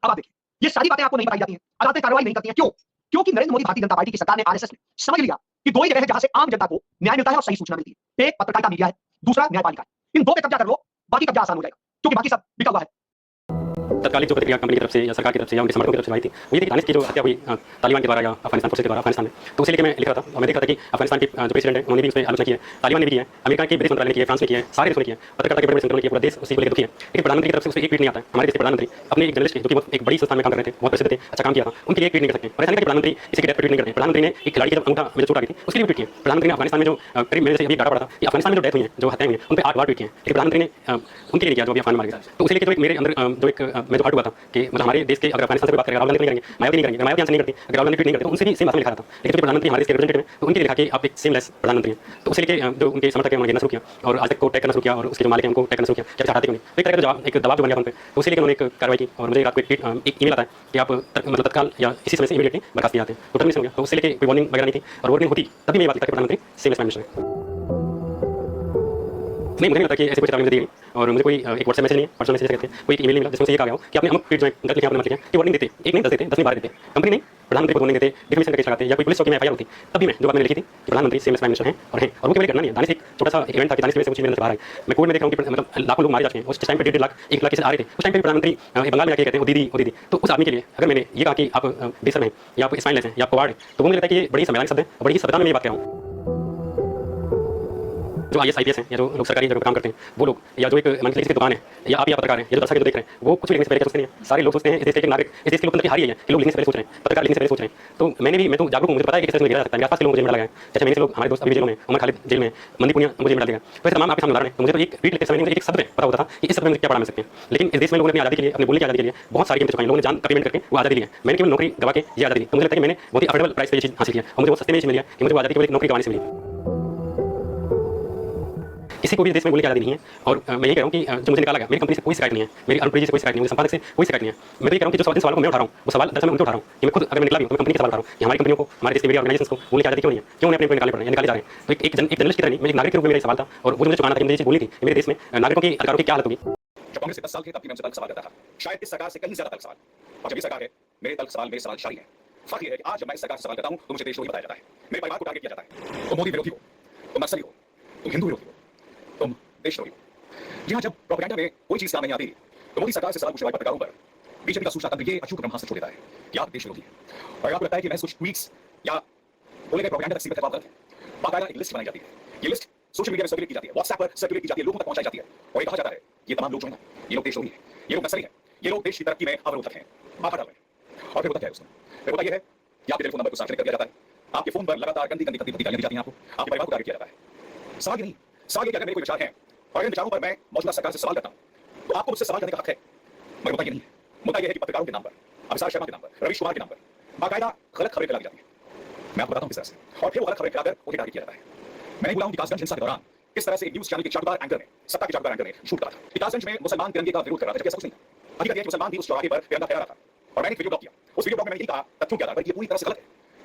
अब आप देखिए, ये सारी बातें आपको नहीं बताई जाती हैं, अदालतें कार्रवाई नहीं करती हैं, क्यों? क्योंकि नरेंद्र मोदी भारतीय जनता पार्टी की सरकार ने, आरएसएस ने समझ लिया कि दो ही जगह है जहां से आम जनता को न्याय मिलता है और सही सूचना मिलती है। एक पत्रकारिता मीडिया है, दूसरा न्यायपालिका है। इन दो पे कब्जा कर लो, बाकी कब्जा आसान हो जाएगा, क्योंकि बाकी सब बिका हुआ है। तत्कालिक जो प्रतिक्रिया कंपनी की तरफ से या सरकार की तरफ से या उनके समर्थकों की तरफ से आई थी वो ये थी कि दानिश की जो हत्या हुई तालिबान के द्वारा या अफगानिस्तान फोर्सेस के द्वारा अफगानिस्तान में, तो उसे लेकर मैं लिख रहा था और मैं देख रहा था कि अफगानिस्तान के जो प्रेसिडेंट है उन्होंने भी उस पर आलोचना की है, तालिबान ने भी की है, अमेरिका के विदेश मंत्रालय ने की है, फ्रांस ने की है, सारे देशों ने की है, पत्रकारिता के बड़े बड़े संगठनों ने की है, पूरा देश उसी को लेकर दुखी है। लेकिन प्रधानमंत्री की तरफ से उससे एक ट्वीट नहीं आता है। हमारे देश के प्रधानमंत्री अपने एक जर्नलिस्ट जो कि एक बड़ी संस्थान में काम कर रहे थे, बहुत प्रसिद्ध थे, अच्छा काम किया था, उनके लिए एक ट्वीट नहीं कर सकते। और ऐसा नहीं कि प्रधानमंत्री इसी की डेथ पर ट्वीट नहीं करते। प्रधानमंत्री ने एक खिलाड़ी की जब अंगूठा में चोट आ गई थी उसके लिए ट्वीट किया। प्रधानमंत्री ने अफगानिस्तान में जो करीब मेरे से अभी डाटा पड़ा था कि अफगानिस्तान में जो डेथ हुई है, जो हत्याएं हुई हैं, उन पर 8 बार ट्वीट किए, लेकिन प्रधानमंत्री ने उनके लिए किया जो अभी अफगान मारे गए। तो उसे लेकर जो एक मेरे अंदर जो एक मैं जो हर्ट हुआ था कि मतलब हमारे देश के अगर अफगानिस्तान से बात करें, राहुल गांधी नहीं करेंगे, मायावती नहीं करेंगे, मायावती आंसर नहीं करती, अगर राहुल गांधी ट्वीट नहीं करते तो उनसे भी सेम बात में लिखा था। लेकिन जो प्रधानमंत्री हमारे देश के रिप्रेजेंटेटिव हैं तो उनके लिए लिखा कि आप एक सेमलेस प्रधानमंत्री हैं। तो उसे लेकर जो उनके समर्थक हैं उन्होंने घेरना शुरू किया और आज तक को टैग करना शुरू किया और उसके जो मालिक हैं उनको टैग करना शुरू किया कि चाहते क्यों नहीं। तो एक तरह का एक दबाव जो बन गया उन पर, तो उसे लेकर उन्होंने एक कार्रवाई की और मुझे रात को एक ईमेल आता है कि आप मतलब तत्काल या इसी समय से इमीडिएटली बर्खास्त किए जाते हैं। टोटल मिस हो गया। तो उसे लेकर कोई वार्निंग वगैरह नहीं थी और वार्निंग होती तभी मैं ये बात लिखता कि प्रधानमंत्री सेमलेस प्राइम मिनिस्टर है। नहीं, मुझे नहीं लगता कि ऐसी कोई चेतावनी मुझे दी गई और मुझे कोई एक व्हाट्सएप मैसेज नहीं है, पर्सनल मैसेज कहते हैं, कोई एक ईमेल नहीं मिला जिसमें से ये कहा गया हो कि आपने अमुक ट्वीट जो है गलत लिखा, आपने मत लिखा, कि वार्निंग देते, एक नहीं 10 देते, 10 नहीं 12 देते, कंपनी नहीं प्रधानमंत्री को वार्निंग देते, डिफेमेशन का केस लगाते या कोई पुलिस चौकी में एफआईआर होती, तभी मैं जो बात मैंने लिखी थी कि प्रधानमंत्री सेमलेस प्राइम मिनिस्टर हैं और हैं। और वो केवल करना नहीं है, दानिश एक छोटा सा इवेंट था कि दानिश की वजह से कुछ चीज़ मेरे से बाहर आई। मैं कोविड में देख रहा हूँ कि मतलब लाखों लोग मारे जा चुके हैं, उस टाइम पे 1.5 लाख 1 लाख केसेस आ रहे थे, उस टाइम पे प्रधानमंत्री बंगाल में आके कहते हैं ओ दीदी, तो उस आदमी के लिए अगर मैंने ये कहा कि आप बेसर हैं या आप स्पाइनलेस हैं या आप कवार्ड हैं, तो वो मुझे लगता है कि ये बड़ी संवैधानिक शब्द है और बड़ी संविधान में ये बात कह रहा हूँ। जो आईएएस आईपीएस हैं या जो लोग सरकारी जगह पर काम करते हैं वो लोग, या जो एक मान लीजिए किसी दुकान है या आप या पत्रकार हैं, ये जो दर्शक जो देख रहे हैं, वो कुछ भी लिखने से पहले क्या सोचते नहीं है। सारे लोग सोचते हैं इस देश के नागरिक, इस देश के लोकतंत्र की हार ही है कि लोग लिखने से पहले सोच रहे हैं, पत्रकार लिखने से पहले सोच रहे हैं। तो मैं तो जागरूक हूँ, मुझे पता है कि किस तरह से गिरा जा सकता है। मेरे आसपास के लोग मुझे लगा है, जैसे मैंने से लोग हमारे दोस्त अभी जेलों में, उमर खालिद जेल में, मंदी पुनिया मुझे मिला देगा। तो ऐसे तमाम आपके सामने उदाहरण है। तो मुझे तो एक ट्वीट लिखते समय मुझे एक शब्द में पता होता था कि इस शब्द में क्या पढ़ा सकते हैं। लेकिन इस देश में लोगों ने अपनी आज़ादी के लिए, अपने बोलने की आज़ादी के लिए बहुत सारी कीमतें चुकाई, लोगों ने जान का पेमेंट करके वो आज़ादी ली है। मैंने केवल नौकरी गवा के ये आज़ादी ली। तो मुझे लगता है कि मैंने बहुत ही अफोर्डेबल प्राइस पे ये चीज़ हासिल किया और मुझे बहुत सस्ते में ये चीज़ मिली है कि मुझे वो आज़ादी केवल एक नौकरी गवाने से मिली। किसी को भी देश में बोलने की आज़ादी नहीं है और मैं ये कह रहा हूँ कि जो मुझे निकाला गया, मेरी कंपनी से कोई शिकायत नहीं है, मेरी अनुप्रिय से कोई शिकायत नहीं है, मुझे संपादक से कोई शिकायत नहीं है। मैं तो ये कह रहा हूँ कि जो सवालों को मैं उठा रहा हूँ वो सवाल दरअसल मैं उनसे उठा रहा हूँ कि मैं खुद अगर मैं निकला भी हूँ तो मैं कंपनी के सवाल उठा रहा हूँ कि हमारी कंपनियों को, हमारे देश के मीडिया ऑर्गेनाइजेशंस को बोलने की आज़ादी क्यों नहीं है, क्यों उन्हें अपने निकाले पड़ रहे हैं, निकाले जा रहे हैं। तो एक जर्नलिस्ट की तरह नहीं, मैं एक नागरिक के रूप में मेरा सवाल था और वो मुझे चुकाना था कि मुझे ये चीज़ बोलनी थी कि मेरे देश में नागरिकों के अधिकारों की क्या हालत होगी। जब कांग्रेस के 10 साल थे तब भी मैं उनसे तल्ख सवाल करता था, शायद इस सरकार से कहीं ज्यादा तल्ख सवाल। और जब ये सरकार है मेरे तल्ख सवाल मेरे सवाल शाही है। फर्क ये है कि आज जब मैं इस सरकार से सवाल करता हूं तो मुझे देशद्रोही बताया जाता है, मेरे परिवार को टारगेट किया जाता है। तुम मोदी विरोधी हो, तुम नक्सली हो, तुम हिंदू विरोधी हो, तुम देशद्रोही हो। जी हाँ, जब प्रोपेगेंडा में कोई चीज काम नहीं आती तो मोदी सरकार से सवाल पूछने वाले पत्रकारों पर बीजेपी का सूचना तंत्र ये अचूक ब्रह्मास्त्र छोड़ देता है कि आप देश विरोधी हैं। और आपको लगता है कि मैं कुछ ट्वीट्स या बोले गए प्रोपेगेंडा तक सीमित है, गलत है। बाकायदा एक लिस्ट बनाई जाती है, ये लिस्ट सोशल मीडिया में सर्कुलेट की जाती है, व्हाट्सएप पर सर्कुलेट की जाती है, लोगों तक पहुंचाई जाती है और ये कहा जाता है ये तमाम लोग जो हैं ये लोग देशद्रोही हैं, ये लोग नक्सली हैं, ये लोग देश की तरक्की में अवरोधक हैं, बाधा डाल रहे हैं। और फिर होता क्या है उसमें? फिर होता ये है कि आपके टेलीफोन नंबर को सार्वजनिक कर दिया जाता है, आपके फोन पर लगातार गंदी गंदी गालियां दी जाती हैं, आपके परिवार को टारगेट किया जाता है। सवाल ये नहीं, सवाल ये कि अगर मेरे कोई विचार हैं और इन विचारों पर मैं मौजूदा सरकार से सवाल करता हूं तो आपको मुझसे सवाल करने का हक है, मगर मुद्दा ये नहीं है। मुद्दा ये है कि पत्रकारों के नाम पर, अभिसार शर्मा के नाम पर, रवीश कुमार के नाम पर बाकायदा गलत खबरें फैलाई जाती हैं। मैं आपको बताता हूं किस तरह से, और फिर वो गलत खबरें फैलाकर उन्हें टारगेट किया जाता है। मैंने बोला हूं कि कासगंज हिंसा के दौरान किस तरह से एक न्यूज चैनल के चाटुकार एंकर ने, सत्ता के चाटुकार एंकर ने शूट करा था। कासगंज में मुसलमान तिरंगे का विरोध कर रहा था, जबकि ऐसा कुछ नहीं था। हकीकत यह कि मुसलमान भी उस चौराहे पर तिरंगा फहरा रहा था और मैंने एक वीडियो ब्लॉक किया। उस वीडियो ब्लॉक में मैंने यही कहा, तथ्यों क्या था, ये पूरी तरह से गलत है।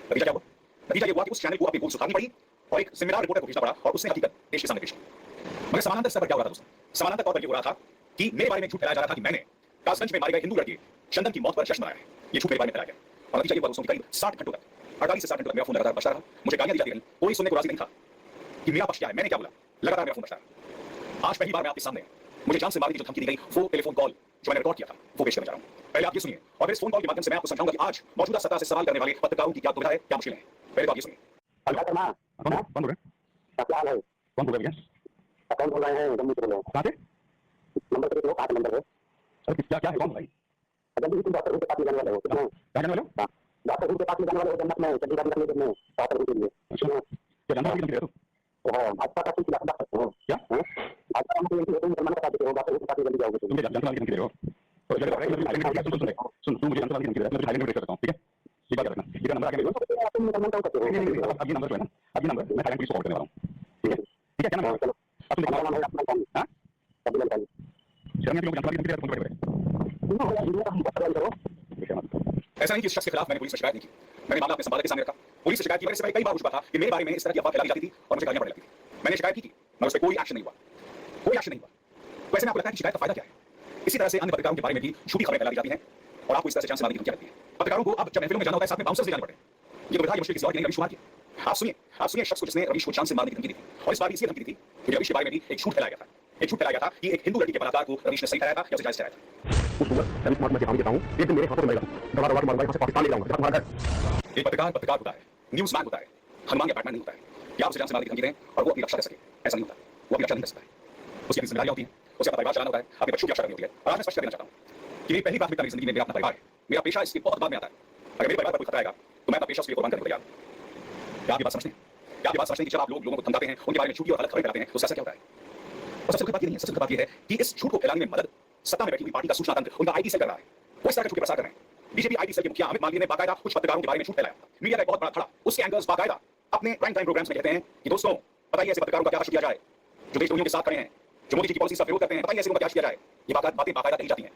नतीजा क्या हुआ? नतीजा ये हुआ कि उस चैनल को अपनी बोल सुधारनी पड़ी और एक जिम्मेदार रिपोर्टर को भेजना पड़ा और उसने हकीकत देश के सामने पेश की। मगर समानांतर स्तर पर क्या हो रहा था दोस्तों? समानांतर तौर पर ये हो रहा था कि मेरे बारे में झूठ फैलाया जा रहा था कि मैंने कासगंज में मारे गए हिंदू लड़के चंदन की मौत पर जश्न मनाया है। ये झूठ मेरे बारे में फैलाया गया और नतीजा ये हुआ दोस्तों कि करीब 60 घंटों तक, 48 से 60 घंटों तक मेरा फोन लगातार बजता रहा। मुझे गालियां दी जाती रही, कोई सुनने को राजी नहीं था कि मेरा पक्ष क्या है, मैंने क्या बोला। लगातार मेरा फोन बजता रहा। आज पहली बार मैं आपके सामने मुझे जान से मारने की जो धमकी दी गई वो टेलीफोन कॉल जो मैंने रिकॉर्ड किया था वो पेश करने जा रहा हूं। पहले आप ये सुनिए और फिर इस फोन कॉल के माध्यम से मैं आपको समझाऊंगा कि आज मौजूदा सत्ता से सवाल करने वाले पत्रकारों की क्या दुविधा है, क्या मुश्किलें हैं। पहले तो आप ये सुनिए। कौन बोल रहे हैं? क्या हाल है? कौन बोल रहे हैं? कौन बोल रहे हैं? जम्मू से बोल रहे हैं। कहाँ से? नंबर से लो, 8 नंबर है। अरे क्या है? कौन भाई? जल्दी तुम डॉक्टर के पास में जाने वाले हो? क्या जाने वाले हो? हां, डॉक्टर के पास में जाने वाले हो जन्नत में, चंडीगढ़ में निकलने में डॉक्टर के लिए। अच्छा, क्या जानना है तुम? हां, भाजपा का कुछ लगा सकते हो क्या? हां, भाजपा में तो तुम मुसलमान का देते हो, डॉक्टर के पास में जल्दी जाओगे तुम। जानने वाले नहीं हो तो सुन तू मुझे जानने वाले नहीं है, मैं हाईलाइट करता हूं, ठीक है? ये बात रखना, ये नंबर आगे मेरे तुम मुसलमान का करते हो। अब ये नंबर जो है ना, अब ये नंबर मैं थाईलैंड पुलिस को कॉल करने वाला हूं, ठीक है? ठीक है, क्या नाम है? चलो अब तुम नाम है अपना नाम। हां, कभी नहीं चाहिए शर्मा के लोग जानने वाले नहीं है, फोन कर ऐसा नहीं कि इस शख्स के खिलाफ मैंने पुलिस में शिकायत नहीं की। मैंने मामला अपने संपादक के सामने रखा, पुलिस से शिकायत की। मैंने इससे पहले कई बार पूछा था कि मेरे बारे में इस तरह की अफवाह फैलाई जाती थी और मुझे गालियां पड़ने लगती थी। मैंने शिकायत की थी मगर उस पर कोई एक्शन नहीं हुआ, कोई एक्शन नहीं हुआ। वैसे में आपको लगता है कि शिकायत का फायदा क्या है? इसी तरह से अन्य पत्रकारों के बारे में भी झूठी खबरें फैलाई जाती हैं और आपको इस तरह से चांस से मारने की धमकियां लगती है। पत्रकारों को अब जब महफिलों में जाना होता है साथ में बाउंसर्स ले जाने पड़ते हैं। ये तो विधायक मुश्किल किसी और की नहीं, रवीश कुमार की। आप सुनिए शख्स को जिसने रवीश को जान से मारने की धमकी दी थी, और इस बार भी इसलिए धमकी दी थी कि रवीश के बारे में भी एक झूठ फैलाया गया था। एक झूठ फैलाया गया था कि एक हिंदू लड़की के बलात्कार को रवीश ने सही ठहराया था या उसे जायज ठहराया था। उस उम्र रवीश कुमार मैं चेतावनी देता हूं, एक दिन मेरे हाथों से मरेगा तू, दबा दबा के मारूंगा, यहां से पाकिस्तान ले जाऊंगा, तुम्हारा घर। एक पत्रकार होता है, न्यूज़मैन होता है, हनुमान या बैटमैन नहीं होता है। या उसे जान से मारने की धमकी दें और वो अपनी रक्षा कर सके, ऐसा नहीं होता। वो अपनी रक्षा नहीं कर सकता है। उसकी अपनी जिम्मेदारियां होती हैं, उसे अपना परिवार चलाना होता है, अपने बच्चों की रक्षा करनी होती है। और आज मैं स्पष्ट कर देना चाहता हूं कि मेरी पहली प्राथमिकता मेरी जिंदगी में मेरा अपना परिवार है। मेरा पेशा इसके बहुत बाद में आता है। अगर मेरे परिवार पर कोई खतरा आएगा तो मैं अपना पेशा उसके लिए कुर्बान करने को तैयार हूं। क्या आप ये बात समझते हैं? क्या आप ये बात समझते हैं कि जब आप लोगों को धमकाते हैं, उनके बारे में झूठी और गलत खबरें फैलाते हैं, तो उससे क्या होता है? और सबसे बड़ी बात ये नहीं है, सबसे बड़ी बात ये है कि इस झूठ को फैलाने में मदद सत्ता में बैठी हुई पार्टी का सूचना तंत्र, उनका आईटी सेल कर रहा है। वो इस तरह के झूठ के प्रसार कर रहे हैं। बीजेपी आईटी सेल के मुखिया अमित मालवीय ने बाकायदा कुछ पत्रकारों के बारे में झूठ फैलाया। मीडिया का एक बहुत बड़ा खड़ा, उसके एंकर्स बाकायदा अपने प्राइम टाइम प्रोग्राम्स में कहते हैं कि दोस्तों बताइए ऐसे पत्रकारों का क्या किया जाए जो देशद्रोहियों के साथ खड़े हैं, जो मोदी जी की पॉलिसी का विरोध करते हैं, बताइए ऐसे उनका क्या किया जाए। ये बातें बाकायदा कही जाती हैं।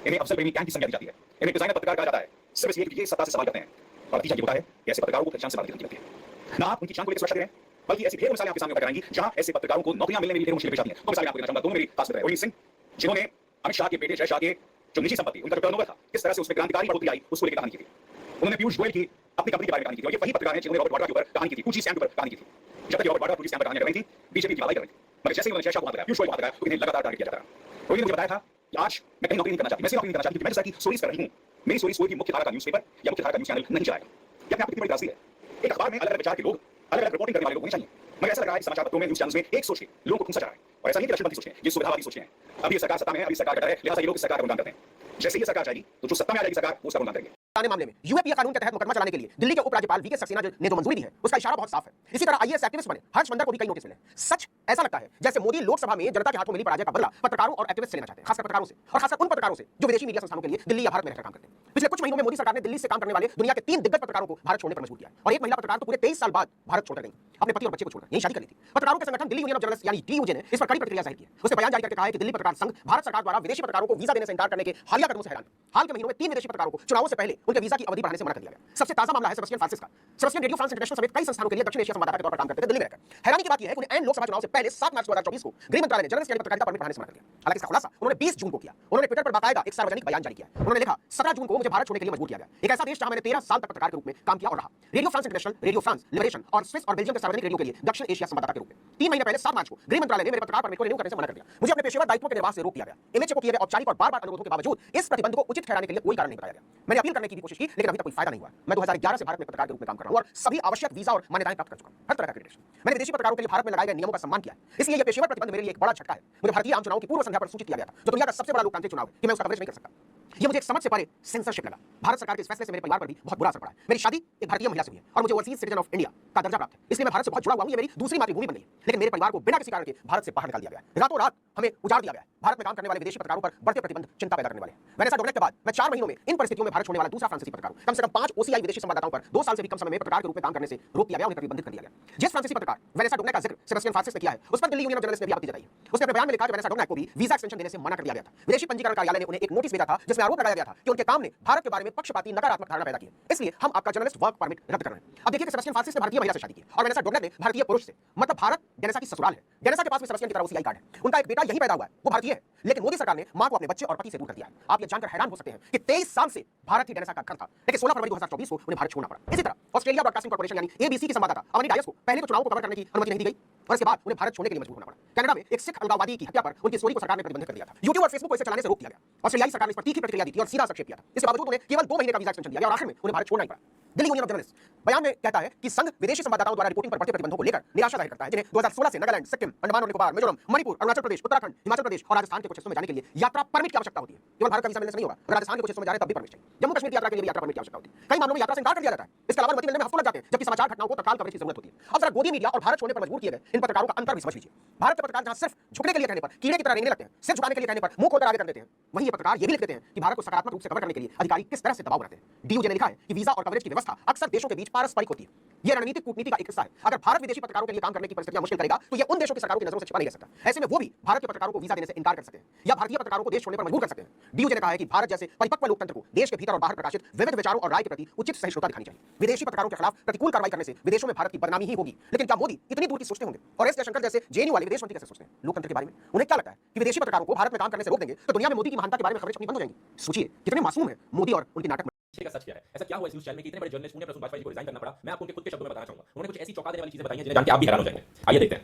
इन्हें अफसर प्रेमी कैंप की संज्ञा दी जाती है। इन्हें डिजाइनर पत्रकार कहा जाता है। सिर्फ इसलिए कि ये सत्ता से सवाल करते हैं। और नतीजा ये होता है कि ऐसे पत्रकारों को पहचान से मारने की धमकी लगती है। ना आप उनकी जान को लेकर सुरक्षा दे रहे हैं, बल्कि ऐसी ढेर मिसालें आपके सामने कराएंगी जहां ऐसे पत्रकारों को नौकरियां मिलने में ढेर मुश्किलें पेश आती हैं। तो मिसालें आपको देना चाहूंगा। दोनों मेरी खास मित्र हैं। सिंह, जिन्होंने अमित शाह के बेटे जय शाह के जो निजी संपत्ति, उनका जो टर्नओवर था, किस तरह से उसमें क्रांतिकारी बढ़ोतरी आई, उसको लेकर कहानी की थी। उन्होंने पीयूष गोयल की अपनी कंपनी के बारे में कहानी की थी। और ये वही पत्रकार हैं जिन्होंने रॉबर्ट वाड्रा के ऊपर कहानी की थी, टूजी स्कैम के ऊपर कहानी की थी। जब तक रॉबर्ट वाड्रा टूजी स्कैम पर कहानी कर रही थी, बीजेपी की वाई कर रही थी। मगर जैसे ही उन्होंने जय शाह को बताया, पीयूष गोयल को बताया, तो इन्हें लगातार टारगेट किया जाता रहा। रोहित ने मुझे बताया था कि आज मैं कहीं नौकरी नहीं करना चाहती, मैं सिर्फ नौकरी नहीं करना चाहती, क्योंकि मैं जिस तरह की स्टोरीज कर रही हूं, मेरी स्टोरीज कोई भी मुख्य धारा का न्यूज़पेपर या मुख्य धारा का न्यूज़ चैनल नहीं चलाएगा। ये अपने आप कितनी बड़ी त्रासदी है। एक अखबार में अलग अलग विचार के लोग, अलग अलग रिपोर्टिंग करने वाले लोग होने चाहिए। मगर ऐसा लग रहा है कि समाचार पत्रों में, न्यूज़ चैनल्स में एक सोच के लोगों को खूंसा जा रहा है। और ऐसा नहीं कि लक्ष्मणपंथी सोच है, ये सुविधावादी सोच है। अभी ये सरकार सत्ता में है, अभी सरकार का डर है, लिहाजा ये लोग इस सरकार का गुणगान करते हैं। जैसे ये सरकार जाएगी तो जो सत्ता में आ जाएगी सरकार, वो उसका गुणगान करेंगे। मामले में यूएपीए कानून के तहत मुकदमा चलाने के लिए दिल्ली के उपराज्यपाल वीके सक्सेना ने जो मंजूरी दी है, उसका इशारा बहुत साफ है। इसी तरह आईएएस एक्टिविस्ट बने हर्ष मंदर को भी कई नोटिस मिले। सच ऐसा लगता है जैसे मोदी लोकसभा में जनता के हाथों मिली पराजय का बदला पत्रकारों और एक्टिविस्ट लेना चाहते हैं, खासकर पत्रकारों से, और खासकर उन पत्रकारों से जो विदेशी मीडिया संस्थानों के लिए दिल्ली या भारत में रहकर काम करते हैं। पिछले कुछ महीनों में मोदी सरकार ने दिल्ली से काम करने वाले दुनिया के 3 दिग्गज पत्रकारों को भारत छोड़ने पर मजबूर किया, और एक महिला पत्रकार तो पूरे 23 साल बाद भारत छोड़कर गई, अपने पति और बच्चे को छोड़कर यही शादी कर ली थी। पत्रकारों के संगठन दिल्ली यूनियन ऑफ जर्नलिस्ट यानी डीयूजे ने इस पर कड़ी प्रतिक्रिया जाहिर की है। उसने बयान जारी करके कहा है कि दिल्ली पत्रकार संघ भारत सरकार द्वारा विदेशी पत्रकारों को वीजा देने से इंकार करने के हालिया कदमों से हैरान। हाल के महीनों में 3 विदेशी पत्रकारों को चुनावों से पहले उनके वीजा की अवधि बढ़ाने से मना कर दिया गया। सबसे ताजा मामला है सेबेस्टियन फ्रांसिस का। सेबेस्टियन रेडियो फ्रांस इंटरनेशनल समेत कई संस्थानों के लिए दक्षिण एशिया संवाददाता के तौर पर काम करते थे दिल्ली में रहकर। हैरानी की बात यह है कि उन्हें लोकसभा चुनाव से पहले 7 मार्च 2024 को गृह मंत्रालय ने जर्नलिस्ट यानी पत्रकारिता परमिट बढ़ाने से मना कर दिया। हालांकि इसका खुलासा उन्होंने 20 जून को किया। उन्होंने ट्विटर पर बाकायदा एक सार्वजनिक बयान जारी किया। उन्होंने लिखा, 17 जून को मुझे भारत छोड़ने के लिए मजबूर किया गया। एक ऐसा देश जहां मैंने 13 साल तक पत्रकार के रूप में काम किया और रहा। Radio France international, radio France, liberation और स्विस और बेल्जियम के सार्वजनिक रेडियो के लिए दक्षिण एशिया संवाददाता के रूप में 3 महीने पहले 7 मार्च को गृह मंत्रालय ने मेरे पत्रकार परमिट को रिन्यू करने से मना कर दिया। मुझे अपने पेशेवर दायित्वों के निर्वाह से रोक दिया गया। एमएचए को किए गए औपचारिक और बार-बार अनुरोधों के बावजूद इस प्रतिबंध को उचित ठहराने के लिए कोई कारण नहीं बताया गया। मैंने अपील करने की भी कोशिश की, लेकिन अभी तक कोई फायदा नहीं हुआ। मैं 2011 से भारत में पत्रकार के रूप में काम कर रहा हूं और सभी आवश्यक वीजा और मान्यताएं प्राप्त कर चुका हूं, हर तरह का एक्रेडिटेशन। मैंने विदेशी पत्रकारों के लिए भारत में लगाए गए नियमों का सम्मान किया है। इसलिए यह पेशेवर प्रतिबंध मेरे लिए एक बड़ा झटका है। मुझे भारतीय आम चुनाव की पूर्व संध्या पर सूचित किया गया था, जो दुनिया का सबसे बड़ा लोकतांत्रिक चुनाव है, कि मैं उसका कवरेज नहीं कर सकता। यह मुझे एक समझ से परे सेंसरशिप लगा। भारत सरकार के इस फैसले से मेरे परिवार पर भी बहुत बुरा असर पड़ा है। मेरी शादी एक भारतीय महिला से हुई है और मुझे ओवरसीज सिटीजन ऑफ इंडिया का दर्जा प्राप्त है, इसलिए मैं भारत से बहुत जुड़ा हुआ हूं। ये मेरी दूसरी मातृभूमि बन गई है। लेकिन मेरे परिवार को बिना किसी कारण के भारत से बाहर निकाल दिया गया है। रातों रात हमें उजाड़ दिया गया है। भारत में काम करने वाले विदेशी पत्रकारों पर बढ़ते प्रतिबंध चिंता पैदा करने वाले हैं। वैनेसा डोगनेक के बाद मैं 4 महीनों में इन परिस्थितियों में भारत छोड़ने वाला दूसरा फ्रांसीसी पत्रकार हूं। कम से कम 5 ओसीआई विदेशी संवाददाताओं पर 2 साल से भी कम समय में पत्रकार के रूप में काम करने से रोक दिया गया, उन्हें प्रतिबंधित कर दिया गया। जिस फ्रांसीसी पत्रकार वैनेसा डोगनेक का जिक्र सेबेस्टियन फ्रांसिस ने किया है, उस पर दिल्ली यूनियन ऑफ जर्नलिस्ट ने भी आपत्ति जताई है। उसने अपने बयान में लिखा कि वैनेसा डोगनेक को भी वीजा एक्सटेंशन देने से मना कर दिया गया था। विदेशी पंजीकरण कार्यालय ने उन्हें एक नोटिस भेजा था, जिसमें आरोप लगाया गया था कि उनके काम ने भारत के बारे में पक्षपाती नकारात्मक धारणा पैदा की है, इसलिए हम आपका जर्नलिस्ट वर्क परमिट रद्द कर रहे हैं। अब देखिए कि सेबेस्टियन फ्रांसिस ने भारतीय महिला से शादी की और वैनेसा डोगनेक ने भारतीय पुरुष से, मतलब भारत डेनेसा की ससुराल है। डेनेसा के पास भी सेबेस्टियन की तरह ओसीआई कार्ड है। उनका एक बेटा यही पैदा हुआ है, वो भारतीय है, लेकिन मोदी सरकार ने मां को अपने बच्चे और पति से दूर कर दिया है। आप ये जानकर हैरान हो सकते हैं कि 23 साल से भारत ही डेनेसा का घर था, लेकिन 16 फरवरी 2024 को उन्हें भारत छोड़ना पड़ा। इसी तरह ऑस्ट्रेलिया ब्रॉडकास्टिंग कॉर्पोरेशन यानी एबीसी की संवाददाता अवनी डायस को पहले तो चुनाव को कवर करने की अनुमति नहीं दी गई और इसके बाद उन्हें भारत छोड़ने के लिए मजबूर होना पड़ा। कनाडा में एक सिख अलगाववादी की हत्या पर उनकी स्टोरी को सरकार ने प्रतिबंधित कर दिया था। यूट्यूब और फेसबुक को इसे चलाने से रोक दिया गया। ऑस्ट्रेलियाई सरकार ने इस पर तीखी प्रतिक्रिया दी थी और सीधा हस्तक्षेप किया था। इसके बावजूद उन्हें केवल 2 महीने का वीजा एक्सटेंशन दिया गया और आखिर में उन्हें भारत छोड़ना ही पड़ा। दिल्ली यूनियन ऑफ जर्नलिस्ट बयान में कहता है कि संघ विदेशी संवाददाताओं द्वारा रिपोर्टिंग पर बढ़ते प्रतिबंधों को लेकर निराशा जाहिर करता है, जिन्हें 2016 से नागालैंड, सिक्किम, अंडमान और निकोबार, मिजोरम, मणिपुर, अरुणाचल प्रदेश, उत्तराखंड, हिमाचल प्रदेश और राजस्थान के कुछ हिस्सों में जाने के लिए यात्रा परमिट की आवश्यकता होती है। केवल भारत का वीजा मिलने से नहीं होगा, अगर राजस्थान के कुछ हिस्सों में जा रहे हैं तब भी परमिट चाहिए। जम्मू कश्मीर की यात्रा के लिए भी यात्रा परमिट की आवश्यकता होती है। कई मामलों में यात्रा से इंकार कर दिया जाता है। इसके अलावा अनुमति मिलने में हफ्तों लग जाते हैं, जबकि समाचार घटनाओं को तत्काल कवरेज की जरूरत होती है। अब जरा गोदी मीडिया और भारत छोड़ने पर मजबूर किए गए इन पत्रकारों का अंतर भी समझ लीजिए। भारत के पत्रकार जहां सिर्फ झुकने के लिए कहने पर कीड़े की तरह रेंगने लगते हैं, सिर झुकाने के लिए कहने पर मुंह खोलकर आगे कर देते हैं, वहीं ये पत्रकार ये भी लिख देते हैं कि भारत को सकारात्मक रूप से कवर करने के लिए अधिकारी किस तरह से दबाव बनाते हैं। डीयूजे ने लिखा है कि वीजा और कवरेज की व्यवस्था अक्सर देशों के बीच पारस्परिक होती है। यह रणनीतिक कूटनीति का एक हिस्सा है। अगर भारत विदेशी पत्रकारों के लिए काम करने की परिस्थितियां मुश्किल करेगा तो यह उन देशों की सरकारों की नजरों से छिपा नहीं रह सकता। ऐसे में वो भी भारत के पत्रकारों को वीजा देने से इनकार कर सकते हैं या भारतीय पत्रकारों को देश छोड़ने पर मजबूर कर सकते हैं। डीओजे ने कहा है कि भारत जैसे परिपक्व लोकतंत्र को देश के भीतर और बाहर प्रकाशित विविध विचारों और राय के प्रति उचित सहिष्णुता दिखानी चाहिए। विदेशी पत्रकारों के खिलाफ प्रतिकूल कार्रवाई करने से विदेशों में भारत की बदनामी ही होगी। लेकिन क्या मोदी इतनी दूर की सोचते होंगे? और एस जयशंकर जैसे जेएनयू वाले विदेश मंत्री कैसे सोचते हैं लोकतंत्र के बारे में? उन्हें क्या लगता है कि विदेशी पत्रकारों को भारत में काम करने से रोक देंगे तो दुनिया में मोदी की महानता के बारे में खबरें छपनी बंद हो जाएंगी? सोचिए कितने मासूम है मोदी और उनके नाटक। का सच क्या है? ऐसा क्या हुआ इस न्यूज़ चैनल में कि इतने बड़े जर्नलिस्ट ने प्रसून बाजपेयी को रिजाइन करना पड़ा? मैं आपको उनके खुद के शब्दों में बताना चाहूंगा। उन्होंने कुछ ऐसी चौंका देने वाली चीजें बताई हैं जिन्हें जान के आप भी हैरान हो जाएंगे। आइए देखते हैं।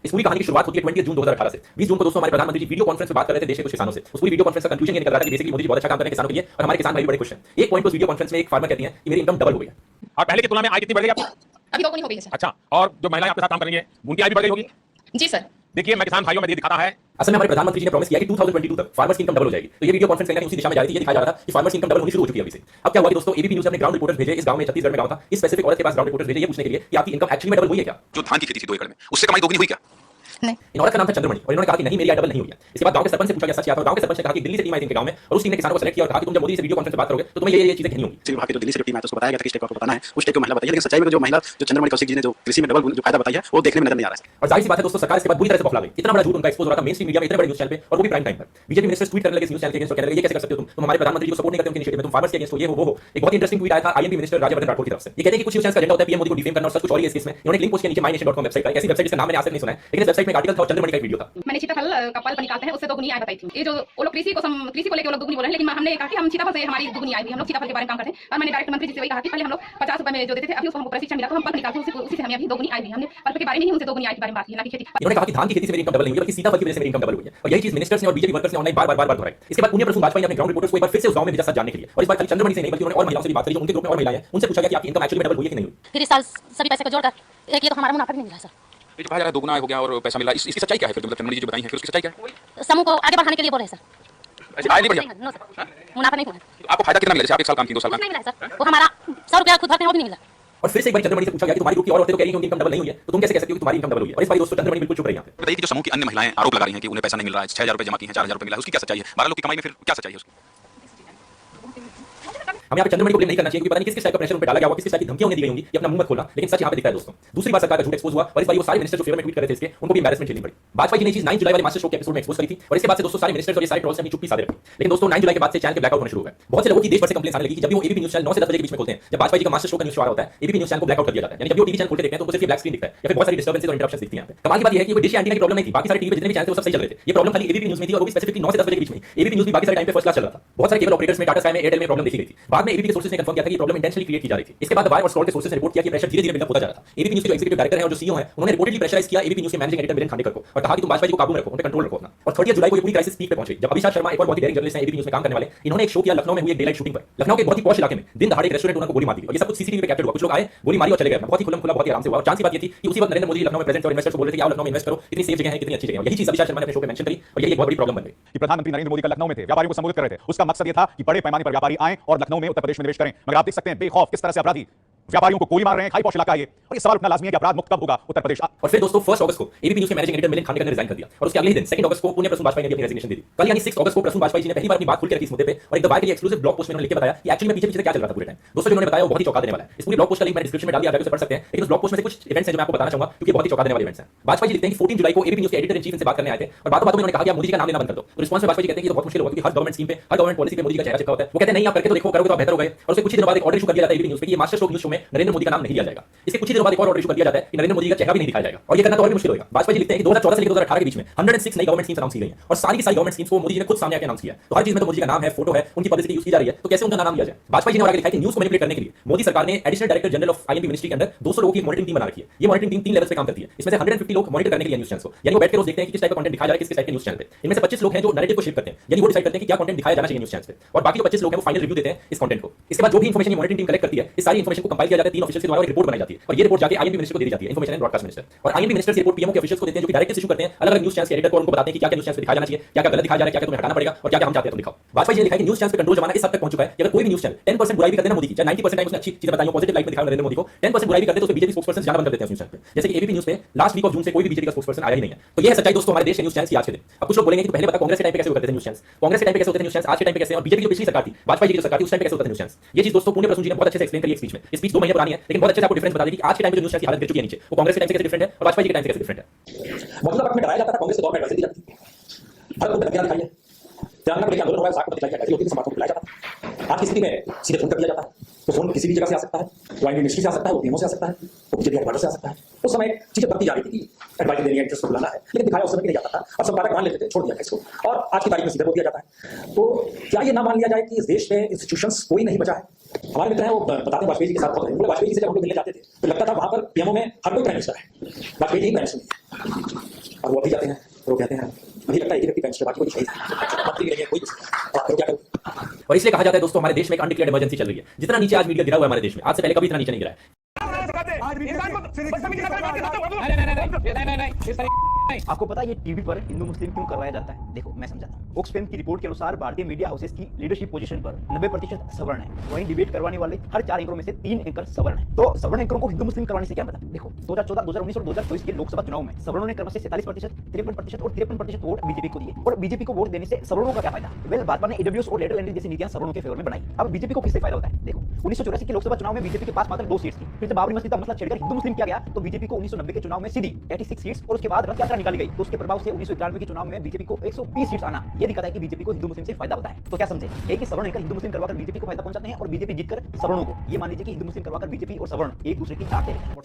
इस पूरी कहानी की शुरुआत होती है 20 जून 2018 से। 20 जून को दोस्तों हमारे प्रधानमंत्री जी वीडियो कॉन्फ्रेंस में बात कर रहे थे देश के कुछ किसानों से। उस पूरी वीडियो कॉन्फ्रेंस का कंक्लूजन ये निकल रहा था कि बेसिकली मोदी जी बहुत अच्छा काम कर रहे हैं किसानों के लिए और हमारे किसान भाई भी बड़े खुश हैं। एक पॉइंट उस वीडियो कॉन्फ्रेंस में एक फार्मर कहती है कि मेरी इनकम डबल हो गई है। और पहले की तुलना में आय कितनी बढ़ गई आपकी? अभी दोगुनी हो गई है सर। अच्छा, और जो महिलाएं आपके साथ काम कर रही हैं उनकी आय भी बढ़ गई होगी? जी सर। देखिए मैं किसान भाइयों में ये दिखाता है। असल में हमारे प्रधानमंत्री जी ने प्रॉमिस किया कि 2022 तक फार्मर्स की इनकम डबल हो जाएगी। तो ये वीडियो कॉन्फ्रेंस कहीं उसी दिशा में जा रही थी। ये दिखाया जा रहा था कि फार्मर्स की इनकम डबल होनी शुरू हो चुकी है अभी से। अब क्या हुआ कि दोस्तों एबीपी न्यूज़ ने अपने ग्राउंड रिपोर्टर्स भेजे इस गांव में, छत्तीसगढ़ में गांव था। इस स्पेसिफिक औरत के पास ग्राउंड रिपोर्टर्स भेजे ये पूछने के लिए कि आपकी इनकम एक्चुअली में डबल हुई है क्या? जो धान की खेती थी 2 एकड़ में, उससे कमाई दोगुनी हुई क्या? नहीं। इन औरत का नाम था चंद्रमणि और इन्होंने कहा कि नहीं मेरी आय डबल नहीं हुई है। इसके बाद गांव के सरपंच से पूछा गया सच क्या था। गांव के सरपंच ने कहा कि दिल्ली से टीम आई थी इनके गांव में और उस टीम ने किसानों को सेलेक्ट किया और कहा कि तुम जब मोदी से वीडियो कॉन्फ्रेंस में बात करोगे तो तुम्हें ये चीजें कहनी होंगी। सिर्फ के जो दिल्ली से टीम है तो उसको बताया गया था कि स्टेप आपको बताना है, उस स्टेप को महिला बताइए। लेकिन सच्चाई में जो महिला जो चंद्रमणि कौशिक जी ने जो कृषि में डबल जो फायदा बताया है वो देखने में नजर नहीं आ रहा है। और जाहिर सी बात है दोस्तों सरकार इसके बाद बुरी तरह से बौखला गई। इतना बड़ा झूठ उनका एक्सपोज हो रहा था मेन स्ट्रीम मीडिया में इतने बड़े न्यूज़ चैनल पे और वो भी प्राइम टाइम पर। बीजेपी मिनिस्टर्स ट्वीट करने लगे इस न्यूज़ चैनल के अगेंस्ट और कहने लगे ये कैसे कर सकते हो तुम हमारे प्रधानमंत्री जी को सपोर्ट नहीं करते उनके इनिशिएटिव में, तुम फार्मर्स के अगेंस्ट हो, ये हो वो हो। एक बहुत इंटरेस्टिंग ट्वीट आया था आईएनबी मिनिस्टर राजवर्धन राठौड़ की तरफ से। ये कहते हैं कि कुछ न्यूज़ चैनल्स का एजेंडा होता है पीएम मोदी को डिफेम करना और सब कुछ और इस केस में इन्होंने लिंक पोस्ट किया नीचे mynation.com वेबसाइट का। ऐसी वेबसाइट जिसका नाम मैंने आज तक नहीं सुना है लेकिन इस वेबसाइट में एक आर्टिकल था और चंद्रमणि का एक वीडियो था। मैंने सीताफल का पल्प निकालते हैं उससे दोगुनी आय बताई थी। ये जो वो लोग कृषि को लेकर वो लोग दोगुनी बोल रहे हैं लेकिन हमने कहा कि हम सीताफल से हमारी दोगुनी आय थी। हम लोग सीताफल के बारे में काम करते हैं और मैंने डायरेक्ट मंत्री जी से वही कहा कि पहले हम लोग 50 रुपए में जो देते थे अभी उसको हमको प्रशिक्षण मिला तो हम पल्प निकालते हैं उसी से हमें अभी दोगुनी आय दी। हमने पल्प के बारे में ही उनसे दोगुनी आय के बारे में बात की ना कि खेती। इन्होंने कहा कि धान की खेती से मेरी इनकम डबल नहीं हुई बल्कि सीताफल की वजह से मेरी इनकम डबल हुई है और यही चीज मिनिस्टर्स ने और बीजेपी वर्कर्स ने ऑनलाइन बार बार दोहराई। इसके बाद पुण्य प्रसून बाजपेयी ने अपने ग्राउंड रिपोर्टर्स को एक बार फिर से उस गांव में भेजा सच जानने के लिए और इस बार खाली चंद्रमणि से नहीं बल्कि उन्होंने और महिलाओं से भी बात करी जो उनके ग्रुप में और महिलाएं हैं। उनसे पूछा गया कि आपकी इनकम एक्चुअली में डबल हुई है कि नहीं हुई। फिर इस साल सभी पैसे को जोड़कर एक ये तो हमारा मुनाफा भी नहीं मिला सर। ये जो कहा जा रहा है दोगुना हो गया और पैसा मिला, इसकी सच्चाई क्या है फिर? मतलब चंद्रमणि जी जो बताई है फिर उसकी सच्चाई क्या है? समूह को आगे बढ़ाने के लिए बोले सर। आय नहीं बढ़िया, नो सर, मुनाफा नहीं हुआ। आपको फायदा कितना मिला? जैसे आप 1 साल काम की 2 साल कुछ काम नहीं मिला सर। वो हमारा 100 रुपया खुद भरते हैं वो भी नहीं मिला। और फिर से एक बार चंद्रमणि से पूछा गया कि तुम्हारी ग्रुप की और औरतें तो कह रही हैं उनकी इनकम डबल नहीं हुई है तो तुम कैसे कह सकते हो कि तुम्हारी इनकम डबल हुई है? और इस बार दोस्तों चंद्रमणि बिल्कुल चुप रही हैं। बताइए कि जो समूह की अन्य महिलाएं आरोप लगा रही हैं कि उन्हें पैसा नहीं मिल रहा है, 6000 रुपए जमा की हैं, 4000 रुपए मिला है, उसकी क्या सच्चाई है? 12 लोग की कमाई में फिर क्या सच्चाई है उसकी? हम यहाँ पे चंद्रमणि को ब्लेम नहीं करना चाहिए क्योंकि पता नहीं किस टाइप का प्रेशर उन पे डाला गया होगा, किस टाइप की धमकियां उन्हें दी गई होंगी, ये अपना मुंह मत खोलना। लेकिन सच यहाँ पे दिखता है दोस्तों। दूसरी बार सरकार का झूठ एक्सपोज हुआ और इस बार वो सारे मिनिस्टर जो फेवर में ट्वीट कर रहे थे इसके उनको भी एम्बैरेसमेंट झेलनी पड़ी। बाजपेयी जी ने चीज 9 जुलाई वाले मास्टर शो के एपिसोड में एक्सपोज करी थी और इसके बाद से दोस्तों सारे मिनिस्टर्स और ये सारे ट्रोल्स ने अपनी चुप्पी साधे रखी। लेकिन दोस्तों 9 जुलाई के बाद से चैनल के ब्लैकआउट होना शुरू हो गए। बहुत से लोगों की देश भर से कंप्लेंट्स आने लगी कि जब भी वो एबीपी न्यूज़ चैनल 9 से 10 बजे के बीच में खोलते हैं, जब बाजपेयी जी का मास्टर शो का न्यूज़ शो आ रहा होता है, एबीपी न्यूज़ चैनल को ब्लैकआउट कर दिया जाता है। यानी जब वो टीवी चैनल खोलते देखते हैं तो उनको सिर्फ ब्लैक स्क्रीन दिखता है या फिर बहुत सारी डिस्टर्बेंसेस और इंटरप्शंस दिखती हैं। यहाँ पे कमाल की बात यह है कि वो डिश एंटीना की प्रॉब्लम नहीं थी, बाकी सारे टीवी पे जितने भी चैनल थे वो सब सही चल रहे थे। ये प्रॉब्लम खाली एबीपी न्यूज़ में थी और वो भी स्पेसिफिकली 9 से 10 बजे के बीच में। एबीपी न्यूज़ भी बाकी सारे टाइम पे फर्स्ट क्लास चल रहा था। बहुत सारे केबल ऑपरेटर्स में टाटा स्काई में एयरटेल में प्रॉब्लम देखी गई थी। बाद में एबीपी के सोर्सेस ने कंफर्म किया था कि प्रॉब्लम इंटेंशनली क्रिएट की जा रही थी। इसके बाद वायर और स्क्रॉल के सोर्सेस ने रिपोर्ट किया कि प्रेशर धीरे-धीरे बिल्डअप होता जा रहा था। एबीपी न्यूज़ के जो एग्जीक्यूटिव डायरेक्टर हैं और जो सीईओ हैं उन्होंने रिपोर्टेडली प्रेशराइज किया एबीपी न्यूज़ के मैनेजिंग एडिटर वीरेंद्र खांडेकर को और कहा कि तुम बाजपेयी जी को काबू में रखो, उन पे कंट्रोल रखो अपना। और 30 जुलाई को ये पूरी क्राइसिस पीक पे पहुंची जब अभिषेक शर्मा एक और बहुत ही डेयरिंग जर्नलिस्ट हैं एबीपी न्यूज़ में काम करने वाले, इन्होंने एक शो किया लखनऊ में हुई एक डेलाइट शूटिंग पर। लखनऊ के बहुत ही पॉश इलाके में दिन दहाड़े एक रेस्टोरेंट उनको गोली मार दी और ये सब कुछ सीसीटीवी पे कैप्चर हुआ। कुछ लोग आए, गोली मारी और चले गए। बहुत ही खुला बहुत ही आराम से हुआ और चांस की बात ये थी कि उसी वक्त नरेंद्र मोदी लखनऊ में प्रेजेंट और इन्वेस्टर्स को बोल रहे थे कि आओ लखनऊ में इन्वेस्ट करो, इतनी सेफ जगह है, कितनी अच्छी जगह है। यही चीज अभिषेक शर्मा ने अपने शो पे मेंशन करी और यही एक बहुत बड़ी प्रॉब्लम बन गई कि प्रधानमंत्री नरेंद्र मोदी का लखनऊ में थे, व्यापारियों को संबोधित कर रहे थे। उसका मकसद यह था कि बड़े पैमाने पर व्यापारी आएं और लखनऊ में उत्तर प्रदेश में निवेश करें। मगर आप देख सकते हैं बेखौफ किस तरह से अपराधी व्यापारियों को गोली मार रहे हैं। हाई पॉश इलाका है ये और ये सवाल उठना लाजमी है कि अपराध मुक्त कब होगा उत्तर प्रदेश। और फिर दोस्तों 1 अगस्त को एबीपी न्यूज़ के मैनेजिंग एडिटर मिलिंद खांडेकर ने रिजाइन कर दिया और उसके अगले ही दिन 2 अगस्त को पुण्य प्रसून बाजपेयी ने भी अपनी रेजिग्नेशन दे दी। कल यानी 6 अगस्त को प्रसून बाजपेयी जी ने पहली बार अपनी बात खुल के रखी इस मुद्दे पे और एक दबाए के लिए एक्सक्लूसिव ब्लॉग पोस्ट में उन्होंने लिख के बताया कि एक्चुअली में पीछे क्या चल रहा था पूरे टाइम। दोस्तों जो उन्होंने बताया वो बहुत ही चौंका देने वाला है। इस पूरी ब्लॉग पोस्ट का लिंक मैं डिस्क्रिप्शन में डाल दिया, आप उसे पढ़ सकते हैं। लेकिन उस ब्लॉग पोस्ट में से कुछ इवेंट्स हैं जो मैं आपको बताना चाहूंगा क्योंकि बहुत ही चौंका देने वाले इवेंट्स हैं। बाजपेयी जी लिखते हैं कि 14 जुलाई को एबीपी न्यूज़ के एडिटर इन चीफ इनसे बात करने आए थे और बातों में उन्होंने कहा कि आप मोदी जी का नाम लेना बंद कर दो। तो रिस्पांस में बाजपेयी जी कहते हैं कि बहुत मुश्किल होगा क्योंकि हर गवर्नमेंट स्कीम पे हर गवर्नमेंट पॉलिसी पे मोदी का चेहरा चिपका होता है। वो कहते हैं नहीं आप करके तो देखो, करोगे तो बेहतर होगा। और उसके कुछ ही दिनों बाद एक ऑर्डर इशू कर दिया जाता है एबीपी न्यूज़ पे कि ये मास्टर शो न्यूज़ शो में नरेंद्र मोदी का नाम नहीं लिया जाएगा। इसके कुछ ही दिनों बाद एक और ऑर्डर इशू कर दिया जाता है कि नरेंद्र मोदी का चेहरा भी नहीं दिखाया जाएगा और ये करना तो और भी मुश्किल होगा। बाजपेयी जी लिखते हैं कि 2014 से लेकर 2018 के बीच में 106 नई गवर्नमेंट स्कीम्स अनाउंस की गई हैं और सारी की सारी गवर्नमेंट स्कीम्स को मोदी जी ने खुद सामने आके अनाउंस किया। तो हर चीज में तो मोदी जी का नाम है, फोटो है, उनकी पॉलिसी यूज की जा रही है, तो कैसे उनका नाम लिया जाए? बाजपेयी जी ने आगे लिखा है कि न्यूज़ को मैनिपुलेट करने के लिए मोदी सरकार ने additional director general of I&B ministry के अंदर 200 लोगों की मॉनिटरिंग टीम बना रखी है। ये मॉनिटरिंग टीम 3 लेवल्स पे काम करती है। इसमें से 150 लोग मॉनिटर करने के लिए न्यूज़ चैनल्स को, यानी वो बैठ के रोज देखते हैं कि किस टाइप का कंटेंट दिखाया जा रहा है किस टाइप के न्यूज़ चैनल पे। इनमें से 25 लोग हैं जो नैरेटिव को शेप करते हैं, यानी वो डिसाइड करते हैं कि क्या कंटेंट दिखाया जाना चाहिए न्यूज़ चैनल्स पे और बाकी जो 25 लोग हैं वो फाइनल रिव्यू देते हैं इस कंटेंट को। इसके बाद जो भी इंफॉर्मेशन ये मॉनिटरिंग टीम कलेक्ट करती है इस सारी इंफॉर्मेशन को कंपाइल किया जाता है 3 ऑफिशियल के द्वारा, एक रिपोर्ट बनाई जाती है और ये रिपोर्ट जाके आईएनपी मिनिस्टर को दे दी जाती है, इन्फॉर्मेशन एंड ब्रॉडकास्ट मिनिस्टर। और आईएनपी मिनिस्टर से रिपोर्ट पीएमओ के ऑफिशियल्स को देते हैं, जो कि डायरेक्टली इशू करते हैं अलग-अलग न्यूज़ चैनल्स के एडिटर को, उनको बताते हैं कि क्या-क्या न्यूज़ चैनल्स पे दिखाया जाना चाहिए, क्या-क्या गलत दिखाया जा रहा है, क्या-क्या तुम्हें हटाना पड़ेगा और क्या-क्या हम चाहते हैं तुम दिखाओ। वाजपेयी जी ने लिखा है कि न्यूज़ चैनल्स पे कंट्रोल जमाना इस हद तक पहुंच चुका है कि अगर कोई भी न्यूज़ चैनल 10% बुराई भी करते हैं ना मोदी की, चाहे 90% टाइम उसने अच्छी चीजें बताई हो, पॉजिटिव लाइट में दिखाया नरेंद्र मोदी को, 10% बुराई भी करते हैं तो उसपे बीजेपी स्पोक्सपर्सन जाना बंद कर देते हैं उस न्यूज़ चैनल पे। जैसे कि एबीपी न्यूज़ पे लास्ट वीक ऑफ जून से कोई भी बीजेपी का स्पोक्सपर्सन आया ही नहीं है। तो ये है सच्चाई दोस्तों हमारे देश के न्यूज़ चैनल्स की आज के दिन। अब कुछ लोग बोलेंगे कि पहले पता कांग्रेस के टाइम पे कैसे करते थे न्यूज़ चैनल्स, कांग्रेस के टाइम पे कैसे होते थे न्यूज़ चैनल्स, आज के टाइम पे कैसे, और बीजेपी जो पिछली सरकार थी, वाजपेयी जी की जो सरकार थी, उस टाइम पे कैसे होता था न्यूज़ चैनल्स। ये चीज दोस्तों पुण्य प्रसून जी ने बहुत अच्छे से एक्सप्लेन करी एक स्पीच में। ये स्पीच 2 महीने पुरानी है लेकिन बहुत अच्छे से आपको डिफरेंस बता देगी कि आज के टाइम पे जो न्यूज़ चैनल्स की हालत गिर चुकी है नीचे, वो कांग्रेस के टाइम से कैसे डिफरेंट है और वाजपेयी जी के टाइम से कैसे डिफरेंट है। मौजूदा वक्त में डराया जाता था, कांग्रेस के दौर में एडवाइजरी दी जाती थी, भारत को धमकियां दिखाई है, तेलंगाना में आंदोलन हुआ है, 60 को दिखाई गई होती है, समर्थकों को बुलाया जाता है। आज की स्थिति में सीधे फोन कर दिया जाता है, तो फोन किसी भी जगह से आ सकता है, वो आईएनपी मिनिस्ट्री से आ सकता है, वो पीएमओ से आ सकता है, वो बीजेपी हेडक्वार्टर से आ सकता है। उस समय चीजें बढ़ती जा रही थी कि एडवाइजरी देनी है, इंटरेस्ट को बुलाना है, लेकिन दिखाया उस समय नहीं जाता था और संपादक मान लेते थे, छोड़ दिया इसको, और आज की तारीख में सीधे बोल दिया जाता है। तो क्या ये ना मान लिया जाए कि इस देश में इंस्टीट्यूशंस कोई नहीं बचा है। हमारे मित्र हैं वो बताते हैं वाजपेयी जी के साथ बहुत रहे, वाजपेयी जी से जब हम लोग मिलने जाते थे तो लगता था वहां पर पीएमओ में हर कोई प्राइम मिनिस्टर है, वाजपेयी जी प्राइम मिनिस्टर, और वो अभी जाते हैं तो कहते हैं मुझे लगता है एक व्यक्ति प्राइम मिनिस्टर, बाकी कोई शहीद है, मंत्री भी नहीं है, कोई क्या करूं। और इसलिए कहा जाता है दोस्तों हमारे देश में एक अनडिक्लेयर्ड इमरजेंसी चल रही है। जितना नीचे आज मीडिया गिरा हुआ है हमारे देश में, आज से पहले कभी इतना नीचे नहीं गिरा है। आपको पता है ये टीवी पर हिंदू मुस्लिम क्यों करवाया जाता है? देखो मैं समझाता हूँ। ओक्सफैम की रिपोर्ट के अनुसार भारतीय मीडिया हाउसेस की लीडरशिप पोजीशन पर 90% सवर्ण है। वहीं डिबेट करवाने वाले हर 4 एंकरों में से 3 एंकर सवर्ण है। तो सवर्ण एंकरों को हिंदू मुस्लिम करवाने से क्या मतलब? देखो 2014, 2019 और 2024 के लोकसभा चुनाव में सवर्णों ने क्रमशः 47%, 53% और 53% वोट बीजेपी को दिए। और बीजेपी को वोट देने से सवर्णों का क्या फायदा? वेल भाजपा ने ईडब्ल्यूएस और लेटरल एंट्री जैसी नीतियां सवर्णों के फेवर में बनाई। अब बीजेपी को किससे फायदा होता है? देखो 1984 के लोकसभा चुनाव में बीजेपी के पास मात्र 2 सीट्स थी। फिर जब बाबरी मस्जिद का मसला छेड़कर हिंदू मुस्लिम किया गया तो बीजेपी को 1990 के चुनाव में सीधी 86 सीट्स और उसके बाद रथ यात्रा निकाली गई तो उसके प्रभाव से 1991 के चुनाव में बीजेपी को 120 सीट्स आना ये दिखाता है कि बीजेपी को हिंदू मुस्लिम से फायदा होता है। तो क्या समझे? एक ही सवर्ण हिंदू मुस्लिम करवाकर बीजेपी को फायदा पहुंचाते हैं और बीजेपी जीतकर सवर्णों को। ये मान लीजिए कि हिंदू मुस्लिम करवाकर बीजेपी और सवर्ण एक दूसरे की चाट दे रहे हैं।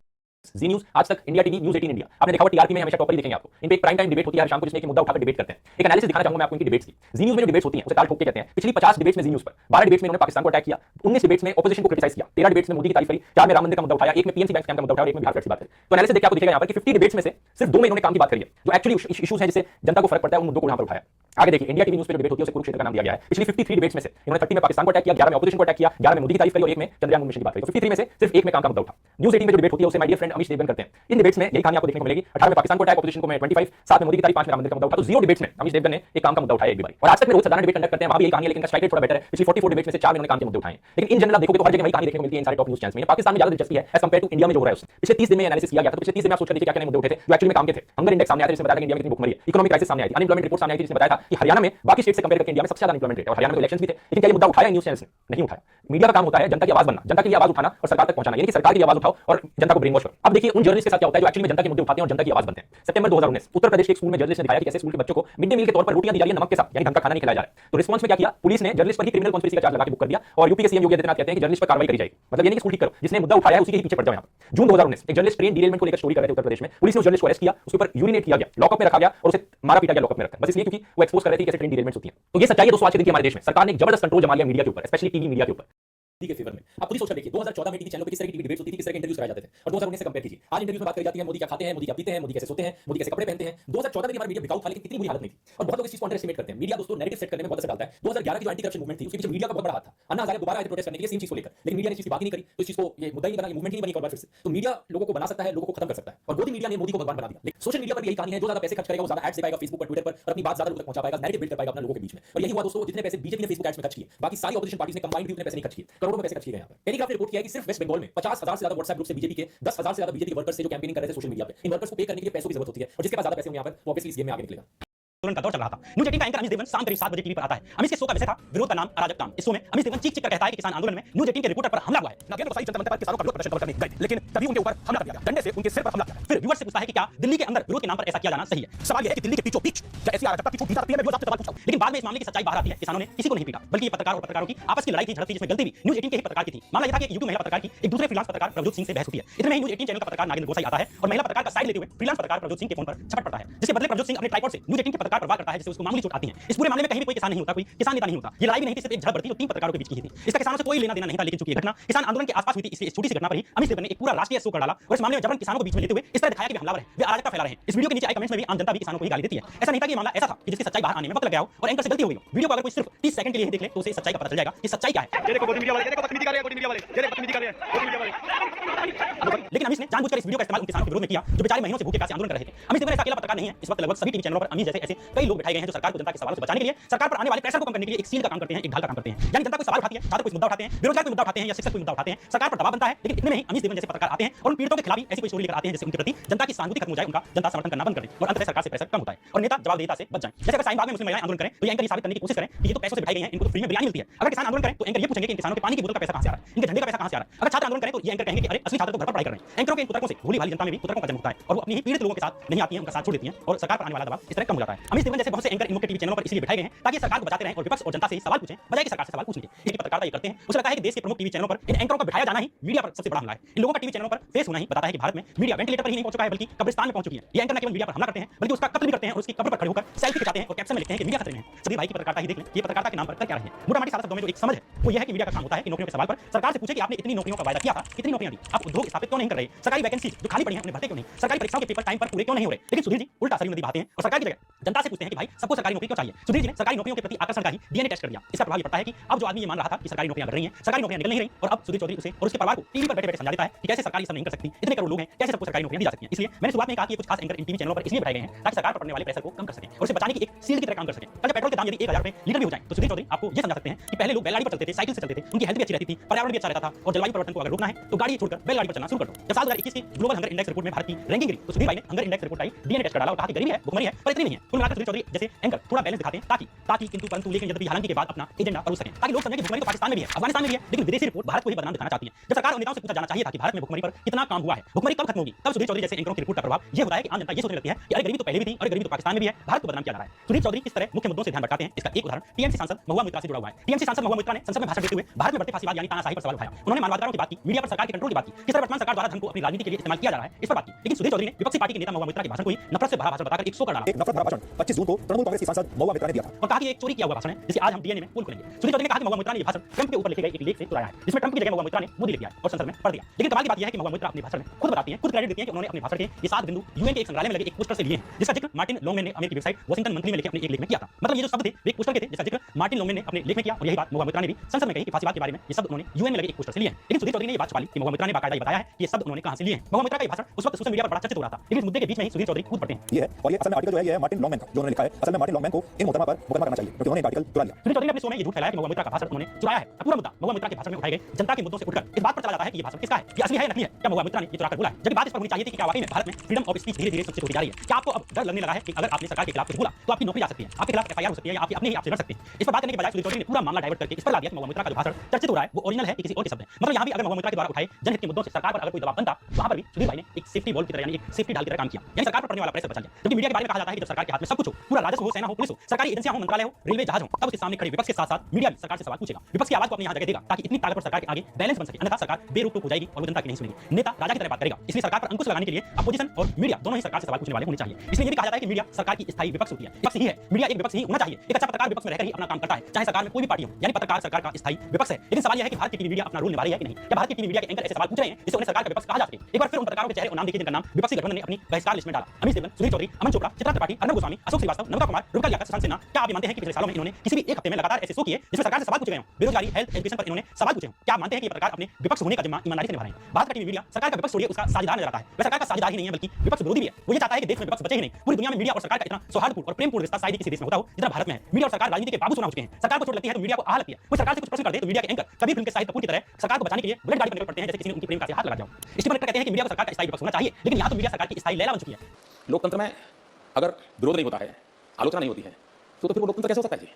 जी न्यूज, आज तक, इंडिया टीवी, न्यूज 18 इंडिया, आपने देखा होगा टीआरपी में हमेशा टॉपर ही दिखेंगे आपको। इन पे एक प्राइम टाइम डिबेट होती है हर शाम को जिसमें एक मुद्दा उठाकर डिबेट करते हैं। एक एनालिसिस दिखाना चाहूंगा मैं आपको इनकी डिबेट्स की। जी न्यूज में जो डिबेट्स होती हैं उसे ताल ठोक के कहते हैं। पिछली 50 डिबेट्स में जी न्यूज पर 12 डिबेट्स में इन्होंने पाकिस्तान को अटैक किया, 19 डिबेट्स में ऑपोजिशन को क्रिटिसाइज किया, 13 डिबेट्स में मोदी की तारीफ करी, 4 में राम मंदिर का मुद्दा उठाया, एक में पीएमसी बैंक स्कैम का मुद्दा उठाया और एक में बिहार फ्लड की बात करी। तो एनालिसिस देखिए आपको दिखेगा यहाँ पर कि 50 डिबेट्स में से सिर्फ 2 में इन्होंने काम की बात करी है, जो एक्चुअली इश्यूज हैं जिससे जनता को फर्क पड़ता है, उन मुद्दों को यहाँ पर उठाया। आगे देखिए इंडिया टीवी न्यूज पे जो डिबेट होती है उसे कुरुक्षेत्र का नाम दिया गया है। पिछली 53 डिबेट्स में से इन्होंने 30 में पाकिस्तान को अटैक किया, 11 में ऑपोजिशन को अटैक किया, 11 में मोदी की तारीफ करी और एक में चंद्रयान मिशन की बात करी। तो 53 में से सिर्फ एक में काम का मुद्दा उठा। न्यूज 18 में जो डिबेट होती है उसे my dear friend Amit Devgan करते हैं। इन डिबेट्स में यही कहानी आपको देखने को मिलेगी। 18 में पाकिस्तान को अटैक, ऑपोजिशन को में 25, 7 में मोदी की तारीफ, 5 में राम मंदिर का मुद्दा उठा। तो 0 डिबेट्स में अमित देवगन ने एक काम का मुद्दा उठाया एक भी बार। और आज तक में रोज साधारण डिबेट कंडक्ट करते हैं, वहां भी यही कहानी है, लेकिन स्ट्राइक रेट थोड़ा बेटर है। पिछली 44 डिबेट्स में से 4 में इन्होंने काम के मुद्दे उठाए। लेकिन इन जनरल आप देखोगे तो हर जगह वही कहानी देखने को मिलती है इन सारे टॉप न्यूज चैनल्स में। पाकिस्तान में ज्यादा दिलचस्पी है एज कंपेयर टू इंडिया में जो हो रहा है उससे। पिछले 30 दिन में एनालिसिस किया गया था, तो पिछले 30 दिन में आप सोच कर देखिए क्या क्या मुद्दे उठे थे जो एक्चुअली में काम के थे। हंगर इंडेक्स सामने आया था जिसमें बताया कि इंडिया में कितनी भूखमरी है, इकोनॉमिक क्राइसिस सामने आई थी, अनएम्प्लॉयमेंट रिपोर्ट सामने आई थी जिसमें बताया था कि हरियाणा में बाकी स्टेट से कंपेयर करके इंडिया में सबसे ज्यादा अनएम्प्लॉयमेंट रेट है और हरियाणा में इलेक्शंस भी थे। लेकिन क्या ये मुद्दा उठाया न्यूज चैनल्स ने? नहीं उठाया। मीडिया का काम होता है जनता की आवाज बनना, जनता की आवाज उठाना और सरकार तक पहुंचाना, यानी कि सरकार की आवाज उठाओ और जनता को ब्रेन वॉश करो। अब देखिए उन जर्नलिस्ट के साथ क्या होता है जो एक्चुअली में जनता के मुद्दे उठाते हैं और जनता की आवाज बनते हैं। सितंबर 2019 उत्तर प्रदेश के एक स्कूल में जर्नलिस्ट ने दिखाया कि कैसे स्कूल के बच्चों को मिड डे मील के तौर पर रोटियां दी जा रही है नमक के साथ, यानी ढंग का खाना नहीं खिलाया जा रहा है। तो रिस्पांस में क्या किया, पुलिस ने जर्नलिस्ट पर ही क्रिमिनल कॉन्स्पिरेसी का चार्ज लगा के बुक कर दिया और यूपी के सीएम योगी आदित्यनाथ कहते हैं कि जर्नलिस्ट पर कार्रवाई करी जाएगी। मतलब यानी कि स्कूल ठीक करो, जिसने मुद्दा उठाया है उसी के पीछे पड़ जाओ। यहाँ पर जून 2019 एक जर्नलिस्ट ट्रेन डिरेलमेंट को लेकर स्टोरी कर रहे थे उत्तर प्रदेश में, पुलिस ने उस जर्नलिस्ट को अरेस्ट किया, उसके ऊपर यूरिनेट किया गया, लॉकअप में रखा गया और उसे मारा पीटा गया लॉकअप में रखा, बस इसलिए क्योंकि वो एक्सपोज कर रहे थे कैसे ट्रेन डिरेलमेंट्स होती हैं। तो ये सच्चाई है दोस्तों आज के दिन की हमारे देश में सरकार ने एक जबरदस्त कंट्रोल जमा लिया मीडिया के ऊपर, स्पेशली टीवी मीडिया के ऊपर के फेवर में। आप खुद ही सोचकर देखिए 2014 में टीवी चैनलों पे किस तरह की टीवी डिबेट्स होती थी, किस तरह के इंटरव्यूज कराए जाते थे और 2019 से कंपेयर कीजिए। आज इंटरव्यूज में बात करी जाती है मोदी क्या खाते हैं, मोदी क्या पीते हैं, मोदी कैसे सोते हैं, मोदी कैसे कपड़े पहनते हैं। 2014 में हमारा मीडिया बिकाऊ था लेकिन इतनी बुरी हालत नहीं थी और बहुत लोग इस चीज को अंडर एस्टिमेट करते हैं। मीडिया दोस्तों नैरेटिव सेट करने में बहुत असर डालता है। 2011 की जो एंटी करप्शन मूवमेंट थी उसके पीछे मीडिया का बहुत बड़ा हाथ था। अन्ना हजारे दोबारा आए थे प्रोटेस्ट करने के लिए सेम चीज को लेकर, लेकिन मीडिया ने इस चीज की बात ही नहीं करी, तो इस चीज को ये मुद्दा ही नहीं बना, ये मूवमेंट ही नहीं बनी एक बार फिर से। तो मीडिया लोगों को बना सकता है, लोगों को खत्म कर सकता है और मोदी मीडिया ने मोदी को भगवान बना दिया। लेकिन सोशल मीडिया पर यही कहानी है, जो ज्यादा पैसे खर्च करेगा वो ज्यादा एड्स दे पाएगा फेसबुक पर, ट्विटर पर और अपनी बात ज्यादा लोगों तक पहुंचा पाएगा, नैरेटिव बिल्ड कर पाएगा अपने लोगों के बीच में। और यही हुआ दोस्तों, जितने पैसे बीजेपी ने फेसबुक एड्स में खर्च किए, बाकी सारी ऑपोजिशन पार्टीज ने कंबाइंड भी उतने पैसे नहीं खर्च किए, करोड़ों में पैसे खर्च किए यहाँ पर। टेलीग्राफ ने रिपोर्ट किया है कि सिर्फ वेस्ट बंगाल में 50,000 से ज्यादा व्हाट्सएप ग्रुप से बीजेपी के 10,000 से ज्यादा बीजेपी के वर्कर्स से जो कैंपेनिंग कर रहे थे सोशल मीडिया पे, इन वर्कर्स को पे करने के लिए पैसों की जरूरत होती है और जिसके पास ज्यादा पैसे होंगे यहाँ पर वो ऑब्वियसली इस गेम में आगे निकलेगा। का दौर चल रहा था। न्यूज 18 का एंकर अमित देवगन शाम करीब 7 बजे टीवी पर आता है। अमित के शो का विषय था विरोध का नाम अराजक काम। इस शो में अमित देवगन चीख कर कहता है कि किसान आंदोलन में न्यूज 18 के रिपोर्टर पर हमला हुआ है। नगेंद्र गोसाई जनता मंच पर किसानों का विरोध प्रदर्शन कवर करने गए, लेकिन तभी उनके ऊपर हमला कर दिया गया, डंडे से उनके सिर पर हमला किया। फिर व्यूअर्स से पूछता है कि क्या दिल्ली के अंदर विरोध के नाम पर ऐसा किया जाना सही है। सवाल यह है कि दिल्ली के बीचों बीच ऐसी अराजकता की छूट दी जाती है। मैं व्यूअर्स आपसे सवाल पूछता हूं, लेकिन बाद में इस मामले की सच्चाई बाहर आती है। किसानों ने किसी को नहीं पीटा, बल्कि पत्रकार और पत्रकारों की आपस की लड़ाई थी, झड़प थी, जिसमें गलती भी न्यूज 18 के ही पत्रकार की थी। मामला यह था कि यूट्यूब महिला पत्रकार की एक दूसरे फ्रीलांस पत्रकार प्रभजोत सिंह से बहस होती है। इतने में ही न्यूज 18 चैनल का पत्रकार नागेंद्र गोसाई आता है और महिला पत्रकार का साइड लेते हुए फ्रीलांस पत्रकार प्रभजोत सिंह के फोन पर झपट पड़ता है, जिसके बदले प्रभजोत सिंह अपने ट्राइपॉड से न्यूज 18 के पत्रकार सरकार पर वार करता है जिससे उसको मामूली चोट आती है। इस पूरे मामले में कहीं भी कोई किसान नहीं होता, कोई किसान नेता नहीं होता। ये लड़ाई भी नहीं थी, सिर्फ एक झड़प बढ़ती जो 3 पत्रकारों के बीच की थी। इसका किसानों से कोई लेना देना नहीं था, लेकिन चूंकि ये घटना किसान आंदोलन के आसपास हुई थी, इसलिए इस छोटी सी घटना पर ही अमित सिब्बल ने एक पूरा राष्ट्रीय शोक कर डाला और इस मामले में जबरन किसानों को बीच में लेते हुए इस तरह दिखाया कि वे हमलावर हैं, वे अराजकता फैला रहे हैं। इस वीडियो के नीचे आए कमेंट्स में भी आम जनता भी किसानों को ही गाली देती है। ऐसा नहीं था कि मामला ऐसा था कि जिसकी सच्चाई बाहर आने में वक्त लग गया हो और एंकर से गलती हो गई हो। वीडियो को अगर कोई सिर्फ 30 सेकंड के लिए ही देख ले तो उसे सच्चाई का पता चल जाएगा कि सच्चाई क्या है। ये देखो, मीडिया वाले, ये देखो बदतमीजी कर रहे हैं, मीडिया वाले, ये देखो बदतमीजी कर रहे हैं, मीडिया वाले। लेकिन अमीश ने जानबूझकर इस वीडियो का इस्तेमाल उन किसानों के विरोध में किया जो बेचारे महीनों से भूखे प्यासे आंदोलन कर रहे थे। अमीश सिब्बल ऐसा अकेला पत्रकार नहीं है। इस वक्त लगभग सभी टीवी चैनलों पर अमीश जैसे ऐसे कई लोग बैठाए गए हैं जो सरकार को जनता के सवालों से बचाने के लिए, सरकार पर आने वाले प्रेशर को कम करने के लिए एक सील का काम करते हैं, एक ढाल का काम करते हैं। यानी जनता कोई सवाल उठाती है, छात्र कोई मुद्दा उठाते हैं, बेरोजगार कोई मुद्दा उठाते हैं या शिक्षक कोई मुद्दा उठाते हैं, सरकार पर दबाव बनता है। लेकिन इतने में ही अमीश सिब्बल जैसे पत्रकार आते हैं और उन पीड़ितों के खिलाफ ऐसी कोई स्टोरी लेकर आते हैं जिससे उनके प्रति जनता की सहानुभूति खत्म हो जाए, उनका जनता समर्थन करना बंद कर दे और अंततः सरकार से प्रेशर कम होता है और नेता जवाबदेहिता से बच जाए। जैसे अगर शाहीन बाग में मुस्लिम महिलाएं आंदोलन करें तो ये एंकर ये साबित करने की कोशिश करें कि ये तो पैसों से बिठाई गई हैं, इनको तो फ्री में बिरयानी मिलती है। अगर किसान आंदोलन करें तो एंकर ये पूछेंगे कि इन किसानों के पानी की बोतल का पैसा कहां से आ रहा है, इनके झंडे का पैसा कहां से आ रहा है। अगर छात्र आंदोलन करें तो ये एंकर कहेंगे कि अरे असली छात्र तो घर पर पढ़ाई कर रहे हैं। एंकरों के इन कुतर्कों से भोली भाली जनता में भी कुतर्कों का जन्म होता है और वो अपनी ही पीड़ित लोगों के साथ नहीं आती हैं, उनका साथ छोड़ देती हैं और सरकार पर आने वाला दबाव इस तरह कम हो जाता है। अमित सिब्बल जैसे बहुत से एंकर इन मुख्य टीवी चैनलों पर इसलिए बिठाए गए हैं ताकि सरकार को बचाते रहें और विपक्ष और जनता से सवाल पूछें, बजाय कि सरकार से सवाल पूछने के। इसकी पत्रकारिता ये करते हैं। उसे लगता है कि देश के प्रमुख टीवी चैनलों पर इन एंकरों का बिठाया जाना ही मीडिया पर सबसे बड़ा हमला है। इन लोगों का टीवी चैनलों पर फेस होना ही बताता है कि भारत में मीडिया वेंटिलेटर पर ही नहीं पहुंच चुका है बल्कि कब्रिस्तान में पहुंच चुकी है। ये एंकर न केवल मीडिया पर हमला करते हैं बल्कि उसका कत्ल भी करते हैं और उसकी कब्र पर खड़े होकर सेल्फी खिंचाते हैं और कैप्शन में लिखते हैं कि मीडिया खतरे में है। सभी भाई की पत्रकारिता ही देख लें, ये पत्रकारिता के नाम पर कर क्या रहे हैं। मोटा-मोटी सादा शब्दों में जो एक समझ है वो ये है कि मीडिया का काम होता है कि नौकरियों के सवाल पर सरकार से पूछे कि आपने इतनी नौकरियों का वायदा किया था, कितनी नौकरियां दी, आप उद्योग स्थापित क्यों नहीं कर रहे, सरकारी वैकेंसी जो खाली पड़ी हैं उन्हें भरते क्यों नहीं, सरकारी परीक्षाओं के पेपर टाइम पर पूरे क्यों नहीं हो रहे। लेकिन सुधीर जी उल्टा सरयू नदी बहाते हैं और सरकार की जगह जनता से पूछते हैं कि भाई सबको सरकारी नौकरी क्यों चाहिए। सुधीर जी ने सरकारी नौकरियों के प्रति आकर्षण का ही डीएनए टेस्ट कर दिया। इसका प्रभाव ये पड़ता है कि अब जो आदमी ये मान रहा था कि सरकारी नौकरियां बढ़ रही हैं, सरकारी नौकरियां निकल नहीं रही और अब सुधीर चौधरी उसे और उसके परिवार को टीवी पर बैठे-बैठे समझा देता है कि कैसे सरकार ये सब नहीं कर सकती, इतने करोड़ लोग हैं, कैसे सबको सरकारी नौकरियां दी जा सकती हैं। इसलिए मैंने शुरुआत में कहा कि कुछ खास एंकर इन टीवी चैनलों पर इसलिए बैठाए गए हैं ताकि सरकार पर पड़ने वाले प्रेशर को कम कर सकें और उसे बचाने की एक सील की तरह काम कर सकें। कल पेट्रोल के दाम यदि 1000 रुपए लीटर भी हो जाए तो सुधीर चौधरी आपको ये समझा सकते हैं कि पहले लोग बैलगाड़ी पर चलते थे, साइकिल से चलते थे, उनकी हेल्थ भी अच्छी रहती थी, पर्यावरण भी अच्छा रहता था और जलवायु परिवर्तन को अगर रोकना है तो गाड़ी छोड़कर बैलगाड़ी पर चलना शुरू कर दो। जब साल 2021 की ग्लोबल हंगर इंडेक्स रिपोर्ट में भारत की रैंकिंग गिरी तो सुधीर भाई ने हंगर इंडेक्स रिपोर्ट आई डीएनए टेस्ट कर डाला और कहा कि गरीबी है, भुखमरी है, पर इतनी नहीं है। कुल मिलाकर सुधीर चौधरी जैसे एंकर थोड़ा बैलेंस दिखाते हैं ताकि किंतु परंतु लेकिन यद्यपि हालांकि के बाद अपना एजेंडा परोस सकें ताकि लोग समझें कि भुखमरी तो पाकिस्तान में भी है, अफगानिस्तान में भी है, लेकिन विदेशी रिपोर्ट भारत को ही बदनाम दिखाना चाहती है। जब सरकार और नेताओं से पूछा जाना चाहिए था कि भारत में भुखमरी पर कितना काम हुआ है, भुखमरी कब खत्म होगी, तब सुधीर चौधरी जैसे एंकरों की रिपोर्ट का प्रभाव ये होता है कि आम जनता ये सोचने लगती है कि अरे गरीबी तो पहले भी थी और गरीबी तो पाकिस्तान में भी है, भारत को बदनाम किया जा रहा है। सुधीर चौधरी किस तरह मुख्य मुद्दों से ध्यान भटकाते हैं इसका एक उदाहरण टीएमसी सांसद महुआ मोइत्रा से जुड़ा हुआ है। टीएमसी सांसद महुआ मोइत्रा ने संसद में भाषण देते हुए भारत में बढ़ते फांसीवाद यानी तानाशाही पर सवाल उठाया। उन्होंने मानवाधिकारों की बात की, मीडिया पर सरकार के कंट्रोल की बात की, किस तरह वर्तमान सरकार द्वारा धन को अपनी राजनीति के लिए इस्तेमाल किया जा रहा है इस पर बात की। लेकिन सुधीर चौधरी ने विपक्षी पार्टी के नेता महुआ मोइत्रा के भाषण को ही नफरत से भरा भाषण बताकर एक शो कर डाला। एक नफरत भरा भाषण 25 जून को तृणमूल कांग्रेस की सांसद महुआ मोइत्रा ने दिया था और कहा कि एक चोरी किया हुआ भाषण है जिसे आज हम डीएनए में पोल खोलेंगे। सुधीर चौधरी ने कहा कि महुआ मोइत्रा ने ये भाषण ट्रंप के ऊपर लिखे गए एक लेख से चुराया है जिसमें ट्रंप की जगह महुआ मोइत्रा ने मोदी लिख दिया और संसद में पढ़ दिया। लेकिन कमाल की बात यह है कि महुआ मोइत्रा अपने भाषण में खुद बताती हैं, खुद क्रेडिट देती हैं कि उन्होंने अपने भाषण के ये 7 बिंदु यूएन के एक संग्रहालय में लगे एक पोस्टर से लिए हैं जिसका जिक्र मार्टिन लॉन्गमैन ने अमेरिकी वेबसाइट वॉशिंगटन मंथली में लिखे अपने एक लेख में किया था। मतलब ये जो शब्द थे वे एक पोस्टर के थे जिसका जिक्र मार्टिन लॉन्गमैन ने अपने लेख में किया और यही बात महुआ मोइत्रा ने भी संसद में कही कि फांसीवाद के बारे में ये शब्द उन्होंने यूएन में लगे एक पोस्टर से लिए हैं। लेकिन सुधीर चौधरी ने ये बात छुपा ली कि महुआ मोइत्रा ने बाकायदा बताया है कि ये शब्द उन्होंने कहां से लिए हैं। महुआ मोइत्रा का ये भाषण उस वक्त सोशल मीडिया पर बड़ा चर्चित हो रहा था, लेकिन इस मुद्दे के बीच में ही सुधीर चौधरी कूद पड़ते हैं। ये है और ये असल में आर्टिकल जो है ये है मार्टिन लॉन्गमैन का जो उन्होंने लिखा है। असल में मार्टिन लॉन्गमैन को इन मुकदमा पर मुकदमा करना चाहिए क्योंकि उन्होंने एक आर्टिकल चुरा लिया। सुधीर चौधरी ने अपने शो में ये झूठ फैलाया कि महुआ मोइत्रा का भाषण उन्होंने चुराया है। पूरा मुद्दा महुआ मोइत्रा के भाषण में उठाए गए जनता के मुद्दों से उठकर इस बात पर चला जाता है कि ये भाषण किसका है, ये असली है नकली है, क्या महुआ मोइत्रा ने ये चुरा कर बोला है। जबकि बात इस पर होनी चाहिए थी कि क्या वाकई में भारत में फ्रीडम ऑफ स्पीच धीरे-धीरे सुरक्षित होती जा रही है। क्या आपको अब डर लगने लगा है कि अगर आपने सरकार के खिलाफ कुछ बोला तो आपकी नौकरी जा सकती है, आपके खिलाफ एफआईआर हो सकती है या आप अपने ही आपसे लड़ सकते हैं। इस पर बात करने के बजाय सुधीर चौधरी ने पूरा मामला डाइवर्ट करके इस पर ला दिया कि महुआ मोइत्रा का जो भाषण चर्चित हो रहा है वो ओरिजिनल है कि किसी और के शब्द हैं। मतलब यहाँ भी अगर महुआ मोइत्रा के द्वारा उठाए जनहित के मुद्दों से सरकार पर अगर कोई दबाव बनता तो वहां पर भी सुधीर भाई ने एक सेफ्टी वॉल्व की तरह यानी एक सेफ्टी ढाल की तरह काम किया, यानी सरकार पर पड़ने वाला प्रेशर बचा लिया। जबकि मीडिया के बारे में कहा जाता है कि जब सरकार के हाथ में सब कुछ हो, पूरा राजस्व हो, सेना हो, पुलिस हो, सरकारी एजेंसियां हो, मंत्रालय हो, रेलवे जहाज हो, तब उसके सामने खड़े विपक्ष के साथ-साथ मीडिया भी सरकार से सवाल पूछेगा, विपक्ष की आवाज को अपने यहाँ जगह देगा ताकि इतनी ताकतवर सरकार के आगे बैलेंस बन सके, अन्यथा सरकार बेरुख हो जाएगी और वो जनता की नहीं सुनेगी। नेता राजा की तरह बात करेगा। इसलिए सरकार पर अंकुश लगाने के लिए अपोजिशन और मीडिया दोनों ही सरकार से सवाल पूछने वाले होने चाहिए। इसलिए ये भी कहा जाता है कि मीडिया सरकार की स्थायी विपक्ष होती है, विपक्ष ही है, मीडिया एक विपक्ष ही होना चाहिए। एक अच्छा पत्रकार विपक्ष में रहकर ही अपना काम करता है, चाहे सरकार में कोई भी पार्टी हो, यानी पत्रकार सरकार का स्थायी विपक्ष है। लेकिन सवाल यह है कि भारत की टीवी मीडिया अपना रोल निभा रही है कि नहीं। क्या भारत की टीवी मीडिया के एंकर ऐसे सवाल पूछ रहे हैं जिससे उन्हें सरकार का विपक्ष कहा जा सके। एक बार फिर उन पत्रकारों के चेहरे और नाम देखिए जिनका नाम विपक्षी गठबंधन ने अपनी बहिष्कार लिस्ट में डाला। अमित सिब्बल, सुधीर चौधरी, अमन चोपड़ा, चित्रा त्रिपाठी, अर्नब गोस्वामी, अशोक श्रीवास्तव, नमिता कुमार, रुबिका लियाकत, शशांक सिन्हा। क्या आप ये मानते हैं कि पिछले सालों में इन्होंने किसी भी एक हफ्ते में लगातार ऐसे शो किए जिसमें सरकार से सवाल पूछे गए हों, बेरोजगारी, हेल्थ, एजुकेशन पर इन्होंने सवाल पूछे हों? क्या आप मानते हैं कि ये पत्रकार अपने विपक्ष होने का जिम्मा ईमानदारी से निभा रहे हैं? भारत का टीवी मीडिया सरकार का विपक्ष छोड़िए उसका साझेदार नजर आता है। वह सरकार का साझेदार ही नहीं है बल्कि विपक्ष विरोधी भी है। वो ये चाहता है कि देश में विपक्ष बचे ही नहीं। पूरी दुनिया में मीडिया और सरकार का इतना सौहार्दपूर्ण और प्रेमपूर्ण रिश्ता शायद किसी देश में होता हो जितना भारत में है। मीडिया और सरकार राजनीति के बाबू सुना हो चुके हैं। सरकार को चोट लगती है तो मीडिया को आह लगती है। कोई सरकार से कुछ प्रश्न कर दे तो मीडिया के एंकर कभी फिल्म के शाहिद कपूर की तरह सरकार को बचाने के लिए बुलेट गाड़ी पर निकल पड़ते हैं जैसे किसी ने उनकी प्रेम का हाथ लगा जाओ। स्टीफन कहते हैं कि मीडिया को सरकार का स्थायी विपक्ष होना चाहिए, लेकिन यहाँ तो मीडिया सरकार की स्थायी लैला बन चुकी है। लोकतंत्र में अगर विरोध नहीं होता है, आलोचना नहीं होती है तो फिर वो लोकतंत्र कैसे हो सकता है जी?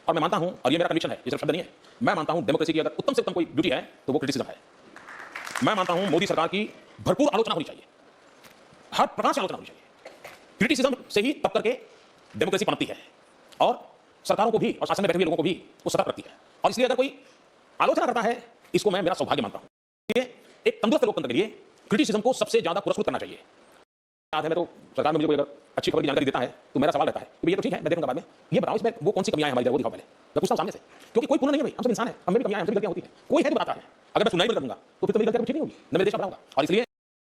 और मैं मानता हूं, और ये मेरा कन्विक्शन है, ये सिर्फ शब्द नहीं है, मैं मानता हूं डेमोक्रेसी की अगर उत्तम से उत्तम कोई ब्यूटी है तो वो क्रिटिसिज्म है। मैं मानता हूं मोदी सरकार की भरपूर आलोचना होनी चाहिए, हर प्रकार से आलोचना होनी चाहिए। क्रिटिसिज्म से ही तब करके डेमोक्रेसी पनपती है और सरकारों को भी और शासन में बैठे हुए लोगों को भी वो सतर्क रखती है। और इसलिए अगर कोई आलोचना करता है इसको मैं मेरा सौभाग्य मानता हूं। एक तंदुरुस्त लोकतंत्र के लिए क्रिटिसिज्म को सबसे ज्यादा पुरस्कृत करना चाहिए। साथ है मैं तो सरकार में मुझे कोई अगर अच्छी खबर की जानकारी देता है तो मेरा सवाल रहता है कि ये तो ठीक है मैं देखूंगा बाद में, ये बताओ इसमें वो कौन सी कमियां हैं हमारी, वो दिखाओ पहले। मैं पूछता हूं सामने से, क्योंकि कोई पूर्ण नहीं है भाई, हम सब इंसान हैं, हम में भी कमियां हैं, हम सब गलतियां होती हैं, कोई है तो बताता है। अगर मैं सुनाई भी कर दूंगा तो फिर तो मेरी गलतियां ठीक नहीं होगी, न मेरे देश का बनाऊंगा। और इसलिए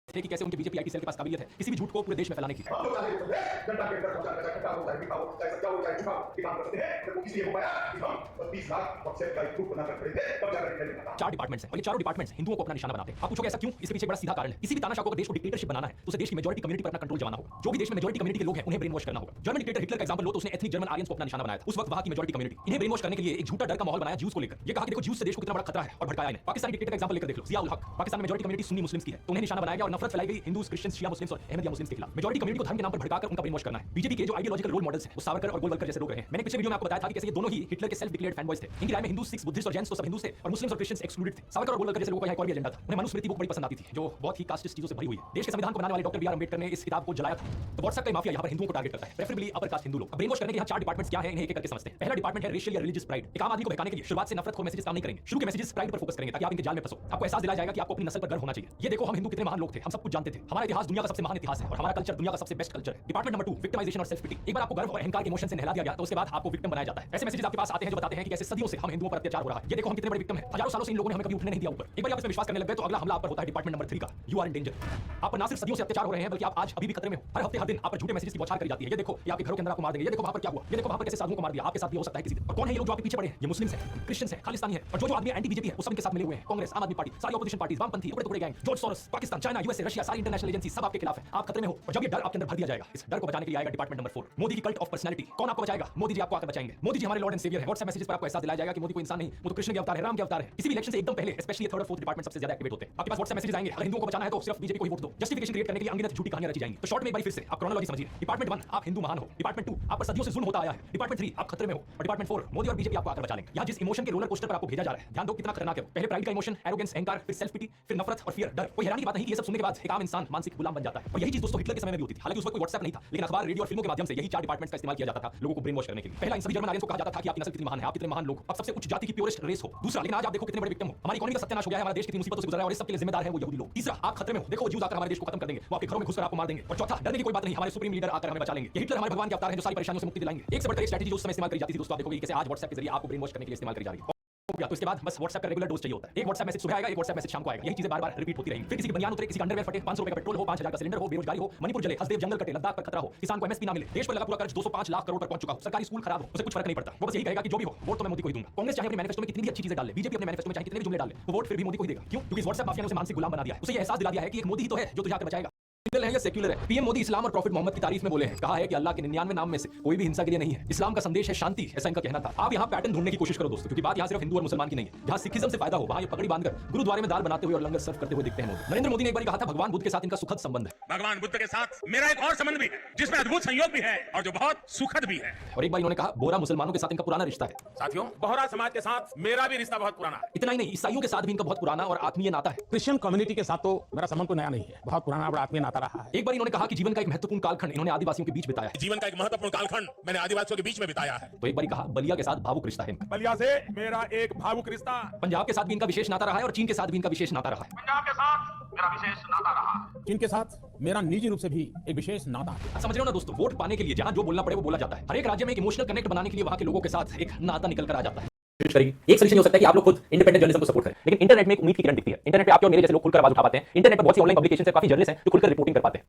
थे कि कैसे उनके बीजेपी आईटी सेल के पास काबिलियत है किसी भी झूठ को पूरे देश में फैलाने की। चार डिपार्टमेंट्स हैं और ये चारों डिपार्टमेंट्स हिंदुओं को अपना निशाना बनाते हैं। आप पूछोगे ऐसा क्यों? इसके पीछे बड़ा सीधा कारण है। किसी भी तानाशाह को अगर देश को डिक्टेटरशिप बनाना है तो उसे देश की मेजॉरिटी कम्युनिटी पर अपना कंट्रोल जमाना होगा। जो भी देश में मेजॉरिटी कम्युनिटी के लोग हैं उन्हें ब्रेन वॉश करना होगा। जर्मन डिक्टेटर हिटलर का एग्जांपल लो तो उसने एथनिक जर्मन आर्यंस को अपना निशाना बनाया था। उस वक्त वहां की मेजॉरिटी कम्युनिटी इन्हें ब्रेन वॉश करने के लिए एक झूठा डर का माहौल बनाया ज्यूज को लेकर। ये कहा कि देखो ज्यूज से देश को कितना बड़ा खतरा है और भड़काया इन्हें। पाकिस्तानी डिक्टेटर का एग्जांपल लेकर देख लो, जिया उल हक। पाकिस्तान में मेजॉरिटी कम्युनिटी सुन्नी मुस्लिम्स की है तो उन्हें निशाना बनाया गया और नफरत फैलाई गई हिंदू, क्रिश्चियंस, शिया मुस्लिम्स और अहमदिया मुस्लिम्स के खिलाफ। मेजॉरिटी कम्युनिटी को धर्म के नाम पर भड़काकर उनका ब्रेन वॉश करना है। बीजेपी के जो आइडियोलॉजिकल रोल मॉडल्स हैं वो सावरकर और गोलवलकर जैसे लोग रहे हैं। मैंने पिछले वीडियो में आपको बताया था कि कैसे ये दोनों ही हिटलर के सेल्फ डिक्लेयर्ड फैनबॉयज थे। इनकी राय में हिंदू, सिख, बुद्धिस्ट और जैन तो सब हिंदू थे और मुस्लिम्स और क्रिश्चियंस एक्सक्लूडेड थे। सावरकर और गोलवलकर जैसे लोगों का एक और भी एजेंडा था। उन्हें मनुस्मृति बुक बड़ी पसंद आती थी जो बहुत ही कास्टिस्ट चीजों से भरी हुई है। देश के संविधान को बनाने वाले डॉक्टर बी आर अम्बेडकर ने इस किताब को जलाया था। तो व्हाट्सएप का माफिया यहाँ पर हिंदुओं को टारगेट करता है, प्रेफरेबली अपर कास्ट हिंदू लोग। ब्रेन वॉश करने के यहाँ चार डिपार्टमेंट्स क्या है इन्हें एक एक करके समझते हैं। पहला डिपार्टमेंट है रेशियल या रिलीजियस प्राइड। एक आम आदमी को बहकाने के लिए शुरुआत से नफरत को मैसेजेस काम नहीं करेंगे। शुरू के मैसेजेस प्राइड पर फोकस करेंगे ताकि आप इनके जाल में फंसो। आपको एहसास दिलाया जाएगा कि आपको अपनी नस्ल पर गर्व होना चाहिए। ये देखो हम हिंदू कितने महान लोग थे, हम सब कुछ जानते थे, हमारा इतिहास दुनिया का सबसे महान इतिहास है और हमारा कल्चर दुनिया का सबसे बेस्ट कल्चर है। डिपार्टमेंट नंबर 2 विक्टिमाइजेशन और सेल्फ पिटी। एक बार आपको गर्व और अहंकार के इमोशन से नहला दिया गया तो उसके बाद आपको विक्टिम बनाया जाता है। ऐसे मैसेजेस आपके पास आते हैं जो बताते हैं कि कैसे सदियों से हम हिंदुओं पर अत्याचार हो रहा है। ये देखो हम कितने बड़े विक्टिम हैं, हजारों सालों से इन लोगों ने हमें कभी उठने नहीं दिया ऊपर। एक बार आप इस पर विश्वास करने लग गए तो अगला हमला आप पर होता है डिपार्टमेंट नंबर 3 का, यू आर इन डेंजर। आप पर ना सिर्फ सदियों से अत्याचार हो रहे हैं बल्कि आप आज अभी भी खतरे में हो। हर हफ्ते हर दिन आप पर झूठे मैसेजेस की बौछार करी जाती है। ये देखो ये आपके घरों के अंदर आपको मार देंगे, ये देखो वहां पर क्या हुआ, ये देखो वहां पर कैसे साधुओं को मार दिया, आपके साथ भी हो सकता है किसी दिन। और कौन है ये लोग जो आपके पीछे पड़े हैं? ये मुस्लिम्स हैं, क्रिश्चियंस हैं, खालिस्तानी हैं और जो आदमी एंटी बीजेपी है वो सब इनके साथ मिले हुए हैं। कांग्रेस, आम आदमी पार्टी, सारी ऑपोजिशन पार्टीज, वामपंथी, टुकड़े gang, George Soros, Pakistan, China, USA, Russia, सारी इंटरनेशनल एजेंसी सब आपके खिलाफ है। आप खतरे में हो और जब ये डर आपके अंदर भर दिया जाएगा इस डर को बचाने के लिए आएगा डिपार्टमेंट नंबर 4 मोदी की कल्ट ऑफ पर्सनैलिटी। कौन आपको बचाएगा? मोदी जी आपको आकर बचाएंगे। मोदी जी हमारे लॉर्ड एंड सेवियर है। व्हाट्सएप मैसेजेस पर आपको एहसास दिलाया जाएगा कि मोदी कोई इंसान नहीं, वो तो कृष्ण के अवतार है, राम के अवतार है। किसी भी इलेक्शन से एकदम पहले स्पेशली थर्ड और फोर्थ डिपार्टमेंट सबसे ज्यादा एक्टिवेट होते हैं। आपके पास व्हाट्सएप मैसेजेस आएंगे, अगर हिंदुओं को बचाना है तो सिर्फ बीजेपी को ही वोट दो। जस्टिफिकेशन क्रिएट करने के लिए अनगिनत झूठी कहानियां रची जाएंगी। तो शॉर्ट में एक बार फिर से आप क्रोनोलॉजी समझिए। डिपार्टमेंट 1 आप हिंदू महान हो, डिपार्टमेंट 2 आप पर सदियों से जुल्म होता आया है, डिपार्टमेंट 3 आप खतरे में हो और डिपार्टमेंट 4 मोदी और बीजेपी आपको आकर बचा लेंगे। यहाँ जिस इमोशन के रोलर कोस्टर पर आपको भेजा जा रहा है ध्यान दो कितना खतरनाक है। पहले प्राइड का इमोशन, एरोगेंस, अहंकार, फिर सेल्फ पिटी, फिर नफरत और फियर, डर। कोई हैरानी की बात नहीं कि ये सब सुनने के बाद एक आम इंसान मानसिक गुलाम बन जाता है। और यही चीज दोस्तों हिटलर के समय में भी होती थी। हालांकि उस वक्त कोई व्हाट्सएप नहीं था लेकिन अखबार, रेडियो और फिल्मों के माध्यम से यही चार डिपार्टमेंट्स का इस्तेमाल किया जाता था लोगों को ब्रेन वॉश करने के लिए। पहला इन सभी जर्मन आर्यंस को कहा जाता था कि आपकी नस्ल कितनी महान है, आप कितने महान लोग, आप सबसे उच्च जाति की प्योरेस्ट रेस हो। दूसरा, लेकिन आज आप देखो कितने बड़े विक्टिम हो, हमारी इकोनॉमी का सत्यानाश हो गया है, हमारा देश कितनी मुसीबतों से गुजर रहा है और इस सब के लिए जिम्मेदार है वो यहूदी लोग। तीसरा, आप खतरे में हो, देखो ज्यूज आकर हमारे देश को खत्म कर देंगे, वो आपके घरों में घुसकर आपको मार देंगे। और चौथा, डरने की कोई बात नहीं, हमारे सुप्रीम लीडर आकर हमें बचा लेंगे। ये हिटलर हमारे भगवान के अवतार हैं जो सारी परेशानियों से मुक्ति दिलाएंगे। एक से बढ़कर एक स्ट्रेटजी जो उस समय इस्तेमाल करी जाती थी दोस्तों, आप देखोगे कैसे आज व्हाट्सएप के जरिए आपको ब्रेन वॉश करने के लिए इस्तेमाल करी जा रही है। तो इसके बाद बस व्हाट्सएप का रेगुलर डोज चाहिए होता है। एक व्हाट्सएप मैसेज सुबह आएगा, एक व्हाट्सएप मैसेज शाम को आएगा, यही चीजें बार-बार रिपीट होती रहेंगी। फिर किसी की बनियान उतरे, किसी का अंडरवेयर फटे, 500 रुपए का पेट्रोल हो, 5000 का सिलेंडर हो, बेरोजगारी हो, मणिपुर जले, हसदेव जंगल कटे, लद्दाख पर खतरा हो, किसान को एमएसपी ना मिले, देश पर लगा पूरा कर्ज 205 लाख करोड़ पर पहुंच चुका हो, सरकारी स्कूल खराब हो, उसे कुछ फर्क नहीं पड़ता। वो बस यही कहेगा कि जो भी हो वोट तो मैं मोदी को ही दूंगा। कांग्रेस चाहे अपने मैनिफेस्टो में कितनी भी अच्छी चीजें डाल ले, बीजेपी अपने मैनिफेस्टो में चाहे कितने भी जुमले डाल ले, वो वोट फिर भी मोदी को ही देगा। क्यों? क्योंकि इस व्हाट्सएप माफिया ने उसे मानसिक गुलाम बना दिया है। उसे ये एहसास दिला दिया है कि एक मोदी ही तो है जो तुझे आकर बचाएगा। है या सेक्युलर है। पीएम मोदी इस्लाम और प्रॉफिट मोहम्मद की तारीफ में बोले हैं, कहा है कि अल्लाह के 99 नाम में से कोई भी हिंसा के लिए नहीं है, इस्लाम का संदेश है शांति, ऐसा इनका कहना था। आप यहाँ पैटर्न ढूंढने की कोशिश करो दोस्तों, क्योंकि बात यहाँ सिर्फ हिंदू और मुसलमान की नहीं है। जहाँ सिखिज्म से फायदा हो वहाँ ये पगड़ी बांधकर गुरुद्वारे में दाल बनाते हुए और लंगर सर्व करते हुए दिखते हैं मोदी। नरेंद्र मोदी ने एक बार कहा था भगवान बुद्ध के साथ इनका सुखद संबंध है। भगवान बुद्ध के साथ मेरा एक और संबंध भी है जिसमें अद्भुत संयोग भी है और जो बहुत सुखद भी है। और एक बार इन्होंने कहा बोरा मुसलमानों के साथ इनका पुराना रिश्ता है। साथियों, बोहरा समाज के साथ मेरा भी रिश्ता बहुत पुराना है। इतना ही नहीं, ईसाइयों के साथ भी इनका बहुत पुराना और आत्मीय नाता है। क्रिश्चियन कम्युनिटी के साथ तो मेरा संबंध नया नहीं है, बहुत पुराना और आत्मीय नाता रहा है। एक बार इन्होंने कहा कि जीवन का एक महत्वपूर्ण कालखंड इन्होंने आदिवासियों के बीच बिताया है। जीवन का एक महत्वपूर्ण कालखंड मैंने आदिवासियों के बीच में बिताया है। तो एक बार कहा बलिया के साथ भावुक रिश्ता है। बलिया से मेरा एक भावुक रिश्ता। पंजाब के साथ भी इनका विशेष नाता रहा है और चीन के साथ भी इनका विशेष नाता रहा है। पंजाब के साथ मेरा विशेष नाता रहा है। चीन के साथ मेरा निजी रूप से भी एक विशेष नाता है। समझ रहे हो ना दोस्तों, वोट पाने के लिए जहां जो बोलना पड़े वो बोला जाता है। हर एक राज्य में एक इमोशनल कनेक्ट बनाने के लिए वहां के लोगों के साथ एक नाता निकल कर आ जाता है। एक सॉल्यूशन हो सकता है कि आप लोग खुद इंडिपेंडेंट जर्नलिज्म को सपोर्ट करें, लेकिन इंटरनेट में एक उम्मीद की किरण दिखती है। इंटरनेट पे आप और मेरे जैसे लोग खुलकर आवाज उठा पाते हैं। इंटरनेट पर बहुत सी ऑनलाइन पब्लिकेशन से काफी जर्नलिस्ट हैं जो खुलकर रिपोर्टिंग कर पाते हैं।